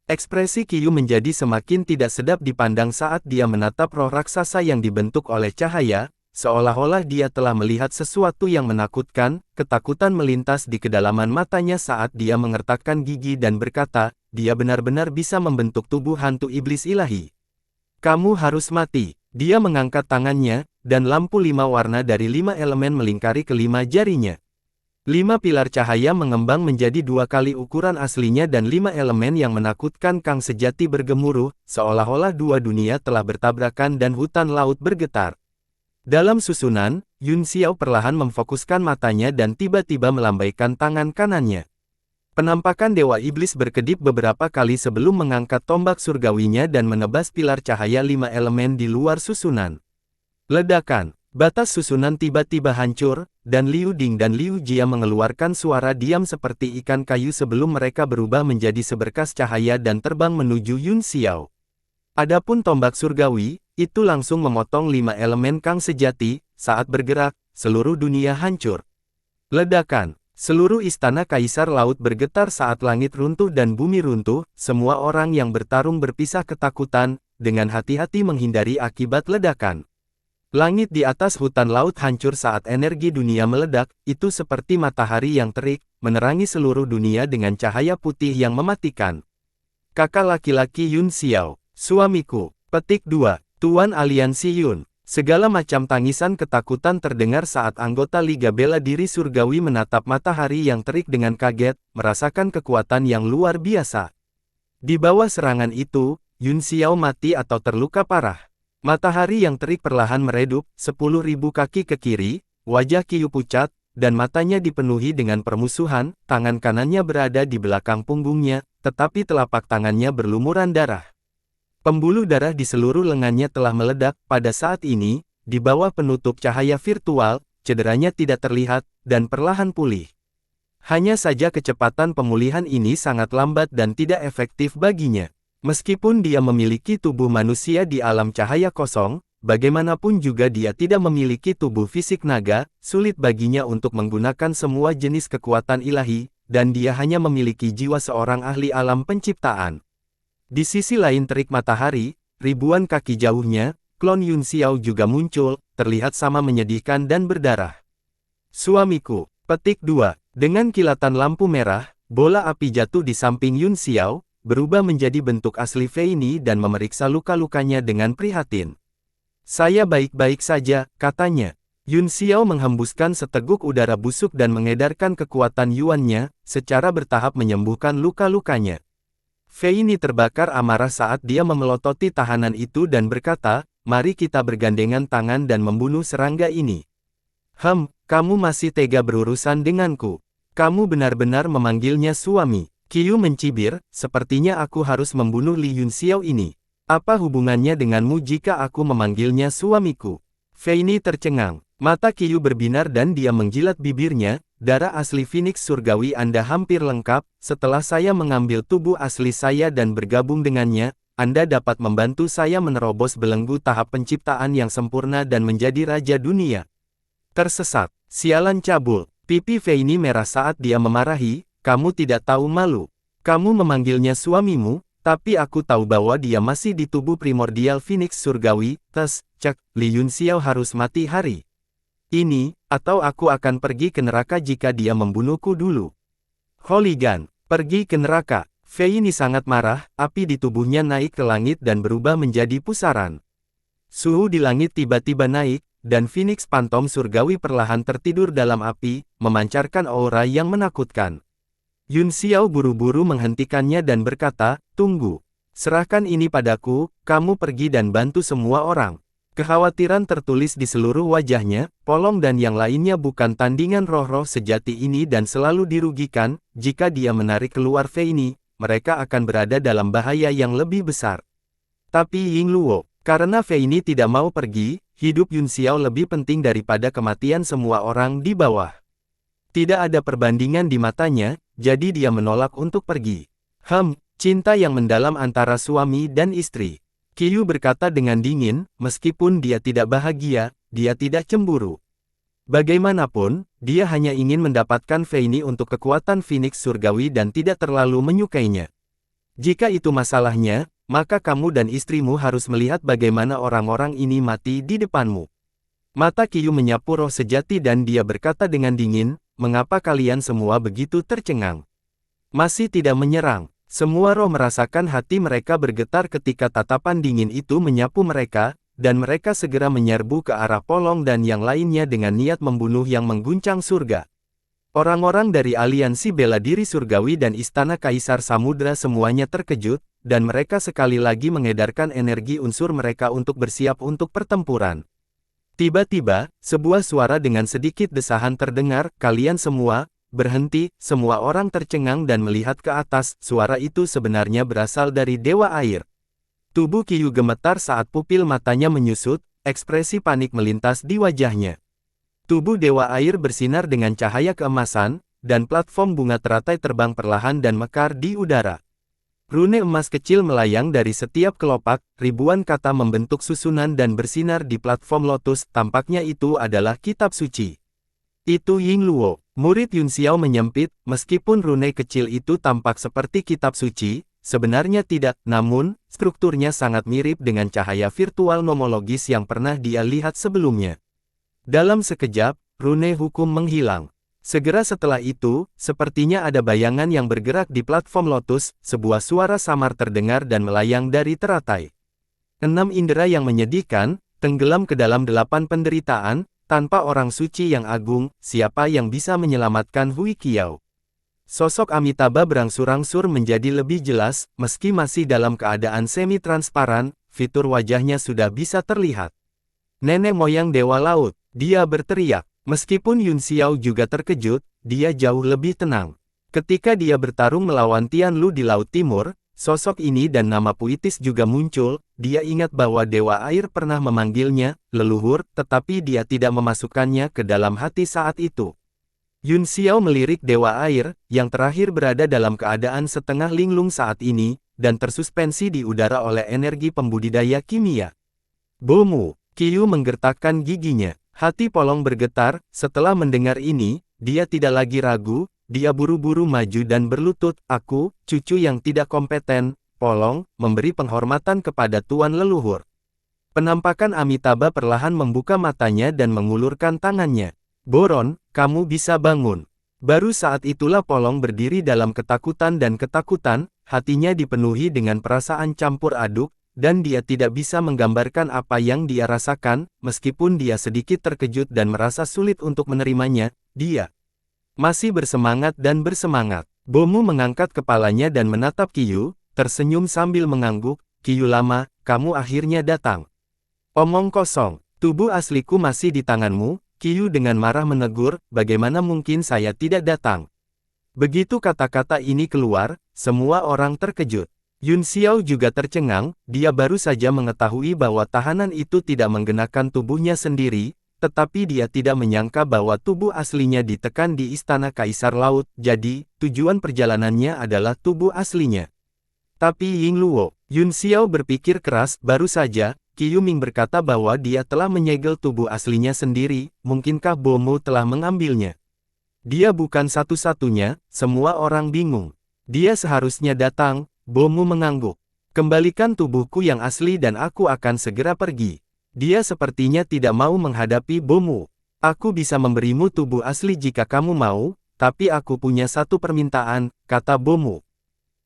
Ekspresi Qiyu menjadi semakin tidak sedap dipandang saat dia menatap roh raksasa yang dibentuk oleh cahaya, seolah-olah dia telah melihat sesuatu yang menakutkan. Ketakutan melintas di kedalaman matanya saat dia mengertakkan gigi dan berkata, dia benar-benar bisa membentuk tubuh hantu iblis ilahi. Kamu harus mati. Dia mengangkat tangannya, dan lampu 5 warna dari 5 elemen melingkari kelima jarinya. 5 pilar cahaya mengembang menjadi 2 kali ukuran aslinya dan 5 elemen yang menakutkan kang sejati bergemuruh, seolah-olah 2 dunia telah bertabrakan dan hutan laut bergetar. Dalam susunan, Yun Xiao perlahan memfokuskan matanya dan tiba-tiba melambaikan tangan kanannya. Penampakan Dewa Iblis berkedip beberapa kali sebelum mengangkat tombak surgawinya dan menebas pilar cahaya 5 elemen di luar susunan. Ledakan. Batas susunan tiba-tiba hancur, dan Liu Ding dan Liu Jia mengeluarkan suara diam seperti ikan kayu sebelum mereka berubah menjadi seberkas cahaya dan terbang menuju Yun Xiao. Adapun tombak surgawi, itu langsung memotong 5 elemen kang sejati. Saat bergerak, seluruh dunia hancur. Ledakan. Seluruh istana Kaisar Laut bergetar saat langit runtuh dan bumi runtuh. Semua orang yang bertarung berpisah ketakutan, dengan hati-hati menghindari akibat ledakan. Langit di atas hutan laut hancur saat energi dunia meledak, itu seperti matahari yang terik, menerangi seluruh dunia dengan cahaya putih yang mematikan. Kakak laki-laki Yun Xiao, suamiku. Petik 2. Tuan Aliansi Yun. Segala macam tangisan ketakutan terdengar saat anggota Liga Bela Diri Surgawi menatap matahari yang terik dengan kaget, merasakan kekuatan yang luar biasa. Di bawah serangan itu, Yun Xiao mati atau terluka parah. Matahari yang terik perlahan meredup, 10.000 kaki ke kiri, wajah Qiyu pucat, dan matanya dipenuhi dengan permusuhan. Tangan kanannya berada di belakang punggungnya, tetapi telapak tangannya berlumuran darah. Pembuluh darah di seluruh lengannya telah meledak. Pada saat ini, di bawah penutup cahaya virtual, cederanya tidak terlihat, dan perlahan pulih. Hanya saja kecepatan pemulihan ini sangat lambat dan tidak efektif baginya. Meskipun dia memiliki tubuh manusia di alam cahaya kosong, bagaimanapun juga dia tidak memiliki tubuh fisik naga, sulit baginya untuk menggunakan semua jenis kekuatan ilahi, dan dia hanya memiliki jiwa seorang ahli alam penciptaan. Di sisi lain terik matahari, ribuan kaki jauhnya, klon Yun Xiao juga muncul, terlihat sama menyedihkan dan berdarah. Suamiku, petik 2. Dengan kilatan lampu merah, bola api jatuh di samping Yun Xiao, berubah menjadi bentuk asli Fei Ni dan memeriksa luka-lukanya dengan prihatin. Saya baik-baik saja, katanya. Yun Xiao menghembuskan seteguk udara busuk dan mengedarkan kekuatan yuannya, secara bertahap menyembuhkan luka-lukanya. Fei Ni terbakar amarah saat dia memelototi tahanan itu dan berkata, mari kita bergandengan tangan dan membunuh serangga ini. Kamu masih tega berurusan denganku. Kamu benar-benar memanggilnya suami. Qiu mencibir, sepertinya aku harus membunuh Li Yun Xiao ini. Apa hubungannya denganmu jika aku memanggilnya suamiku? Fei Ni tercengang. Mata Qiu berbinar dan dia menjilat bibirnya, darah asli Phoenix surgawi Anda hampir lengkap, setelah saya mengambil tubuh asli saya dan bergabung dengannya, Anda dapat membantu saya menerobos belenggu tahap penciptaan yang sempurna dan menjadi raja dunia. Tersesat, sialan cabul, pipi Fei Ni merah saat dia memarahi, kamu tidak tahu malu. Kamu memanggilnya suamimu, tapi aku tahu bahwa dia masih di tubuh primordial Phoenix surgawi, cek, Li Yun Xiao harus mati hari ini, atau aku akan pergi ke neraka jika dia membunuhku dulu. Hooligan, pergi ke neraka. Fei Ni sangat marah, api di tubuhnya naik ke langit dan berubah menjadi pusaran. Suhu di langit tiba-tiba naik, dan Phoenix Phantom surgawi perlahan tertidur dalam api, memancarkan aura yang menakutkan. Yun Xiao buru-buru menghentikannya dan berkata, tunggu. Serahkan ini padaku, kamu pergi dan bantu semua orang. Kekhawatiran tertulis di seluruh wajahnya, Polong dan yang lainnya bukan tandingan roh-roh sejati ini dan selalu dirugikan, jika dia menarik keluar Fei Ni, mereka akan berada dalam bahaya yang lebih besar. Tapi Ying Luo, karena Fei Ni tidak mau pergi, hidup Yun Xiao lebih penting daripada kematian semua orang di bawah. Tidak ada perbandingan di matanya, jadi dia menolak untuk pergi. Cinta yang mendalam antara suami dan istri. Qiu berkata dengan dingin, meskipun dia tidak bahagia, dia tidak cemburu. Bagaimanapun, dia hanya ingin mendapatkan Fei Ni untuk kekuatan Phoenix surgawi dan tidak terlalu menyukainya. Jika itu masalahnya, maka kamu dan istrimu harus melihat bagaimana orang-orang ini mati di depanmu. Mata Qiu menyapu roh sejati dan dia berkata dengan dingin, mengapa kalian semua begitu tercengang? Masih tidak menyerang. Semua roh merasakan hati mereka bergetar ketika tatapan dingin itu menyapu mereka, dan mereka segera menyerbu ke arah Polong dan yang lainnya dengan niat membunuh yang mengguncang surga. Orang-orang dari aliansi bela diri surgawi dan istana Kaisar Samudra semuanya terkejut, dan mereka sekali lagi mengedarkan energi unsur mereka untuk bersiap untuk pertempuran. Tiba-tiba, sebuah suara dengan sedikit desahan terdengar, kalian semua, berhenti, semua orang tercengang dan melihat ke atas, suara itu sebenarnya berasal dari Dewa Air. Tubuh Qiu gemetar saat pupil matanya menyusut, ekspresi panik melintas di wajahnya. Tubuh Dewa Air bersinar dengan cahaya keemasan, dan platform bunga teratai terbang perlahan dan mekar di udara. Rune emas kecil melayang dari setiap kelopak, ribuan kata membentuk susunan dan bersinar di platform lotus, tampaknya itu adalah kitab suci. Itu Ying Luo, murid Yun Xiao menyempit, meskipun rune kecil itu tampak seperti kitab suci, sebenarnya tidak, namun, strukturnya sangat mirip dengan cahaya virtual nomologis yang pernah dia lihat sebelumnya. Dalam sekejap, rune hukum menghilang. Segera setelah itu, sepertinya ada bayangan yang bergerak di platform lotus, sebuah suara samar terdengar dan melayang dari teratai. 6 indera yang menyedihkan, tenggelam ke dalam 8 penderitaan, tanpa orang suci yang agung, siapa yang bisa menyelamatkan Hui Qiao? Sosok Amitabha berangsur-angsur menjadi lebih jelas, meski masih dalam keadaan semi-transparan, fitur wajahnya sudah bisa terlihat. Nenek moyang Dewa Laut, dia berteriak. Meskipun Yun Xiao juga terkejut, dia jauh lebih tenang. Ketika dia bertarung melawan Tian Lu di Laut Timur, sosok ini dan nama puitis juga muncul. Dia ingat bahwa Dewa Air pernah memanggilnya leluhur, tetapi dia tidak memasukkannya ke dalam hati saat itu. Yun Xiao melirik Dewa Air, yang terakhir berada dalam keadaan setengah linglung saat ini, dan tersuspensi di udara oleh energi pembudidaya kimia. Bomu, Qiyu menggertakkan giginya. Hati Polong bergetar. Setelah mendengar ini, dia tidak lagi ragu. Dia buru-buru maju dan berlutut. Aku, cucu yang tidak kompeten. Polong, memberi penghormatan kepada Tuan Leluhur. Penampakan Amitabha perlahan membuka matanya dan mengulurkan tangannya. Boron, kamu bisa bangun. Baru saat itulah Polong berdiri dalam ketakutan dan ketakutan, hatinya dipenuhi dengan perasaan campur aduk, dan dia tidak bisa menggambarkan apa yang dia rasakan, meskipun dia sedikit terkejut dan merasa sulit untuk menerimanya, dia masih bersemangat dan bersemangat. Bomu mengangkat kepalanya dan menatap Qiyu, tersenyum sambil mengangguk. Qiyu lama, kamu akhirnya datang. Omong kosong, tubuh asliku masih di tanganmu. Qiyu dengan marah menegur, bagaimana mungkin saya tidak datang? Begitu kata-kata ini keluar, semua orang terkejut. Yun Xiao juga tercengang, dia baru saja mengetahui bahwa tahanan itu tidak menggenakan tubuhnya sendiri, tetapi dia tidak menyangka bahwa tubuh aslinya ditekan di Istana Kaisar Laut, jadi, tujuan perjalanannya adalah tubuh aslinya. Tapi Ying Luo, Yun Xiao berpikir keras, baru saja, Qiyu Ming berkata bahwa dia telah menyegel tubuh aslinya sendiri, mungkinkah Bomu telah mengambilnya? Dia bukan satu-satunya, semua orang bingung. Dia seharusnya datang, Bomu mengangguk. Kembalikan tubuhku yang asli dan aku akan segera pergi. Dia sepertinya tidak mau menghadapi Bomu. Aku bisa memberimu tubuh asli jika kamu mau, tapi aku punya satu permintaan, kata Bomu.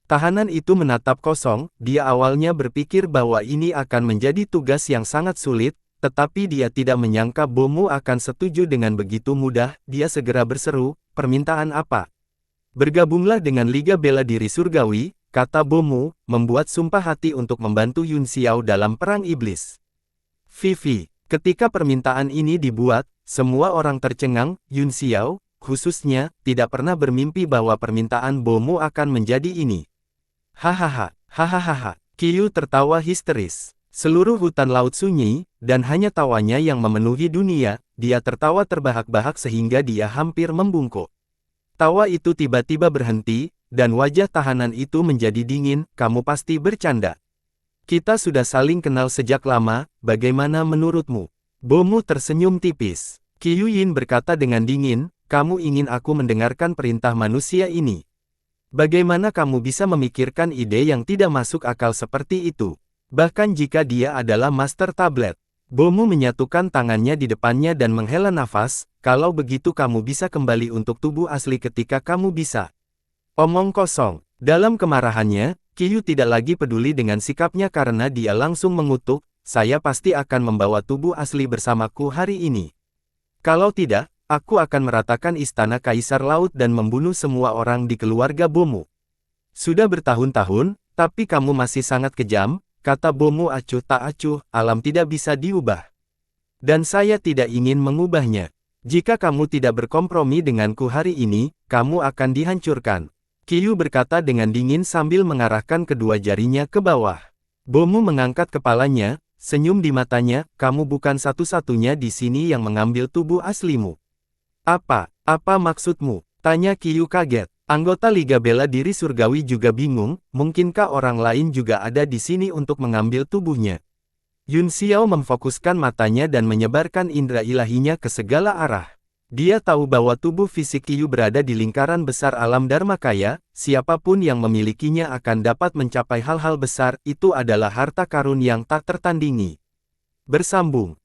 Tahanan itu menatap kosong, dia awalnya berpikir bahwa ini akan menjadi tugas yang sangat sulit, tetapi dia tidak menyangka Bomu akan setuju dengan begitu mudah. Dia segera berseru, permintaan apa? Bergabunglah dengan Liga Bela Diri Surgawi, kata Bomu, membuat sumpah hati untuk membantu Yun Xiao dalam perang iblis. Vivi, ketika permintaan ini dibuat, semua orang tercengang. Yun Xiao, khususnya, tidak pernah bermimpi bahwa permintaan Bomu akan menjadi ini. Hahaha, hahaha, Qiyu tertawa histeris. Seluruh hutan laut sunyi, dan hanya tawanya yang memenuhi dunia. Dia tertawa terbahak-bahak sehingga dia hampir membungkuk. Tawa itu tiba-tiba berhenti, dan wajah tahanan itu menjadi dingin. Kamu pasti bercanda. Kita sudah saling kenal sejak lama, bagaimana menurutmu? Bomu tersenyum tipis. Qiyu Yin berkata dengan dingin, kamu ingin aku mendengarkan perintah manusia ini? Bagaimana kamu bisa memikirkan ide yang tidak masuk akal seperti itu? Bahkan jika dia adalah Master Tablet. Bomu menyatukan tangannya di depannya dan menghela nafas, kalau begitu kamu bisa kembali untuk tubuh asli ketika kamu bisa. Omong kosong. Dalam kemarahannya, Qiyu tidak lagi peduli dengan sikapnya karena dia langsung mengutuk, saya pasti akan membawa tubuh asli bersamaku hari ini. Kalau tidak, aku akan meratakan Istana Kaisar Laut dan membunuh semua orang di keluarga Bomu. Sudah bertahun-tahun, tapi kamu masih sangat kejam, kata Bomu acuh tak acuh, alam tidak bisa diubah. Dan saya tidak ingin mengubahnya. Jika kamu tidak berkompromi denganku hari ini, kamu akan dihancurkan. Qiyu berkata dengan dingin sambil mengarahkan kedua jarinya ke bawah. Bomu mengangkat kepalanya, senyum di matanya, kamu bukan satu-satunya di sini yang mengambil tubuh aslimu. Apa maksudmu? Tanya Qiyu kaget. Anggota Liga Bela Diri Surgawi juga bingung, mungkinkah orang lain juga ada di sini untuk mengambil tubuhnya? Yun Xiao memfokuskan matanya dan menyebarkan indera ilahinya ke segala arah. Dia tahu bahwa tubuh fisik Qiyu berada di lingkaran besar alam Dharmakaya, siapapun yang memilikinya akan dapat mencapai hal-hal besar, itu adalah harta karun yang tak tertandingi. Bersambung.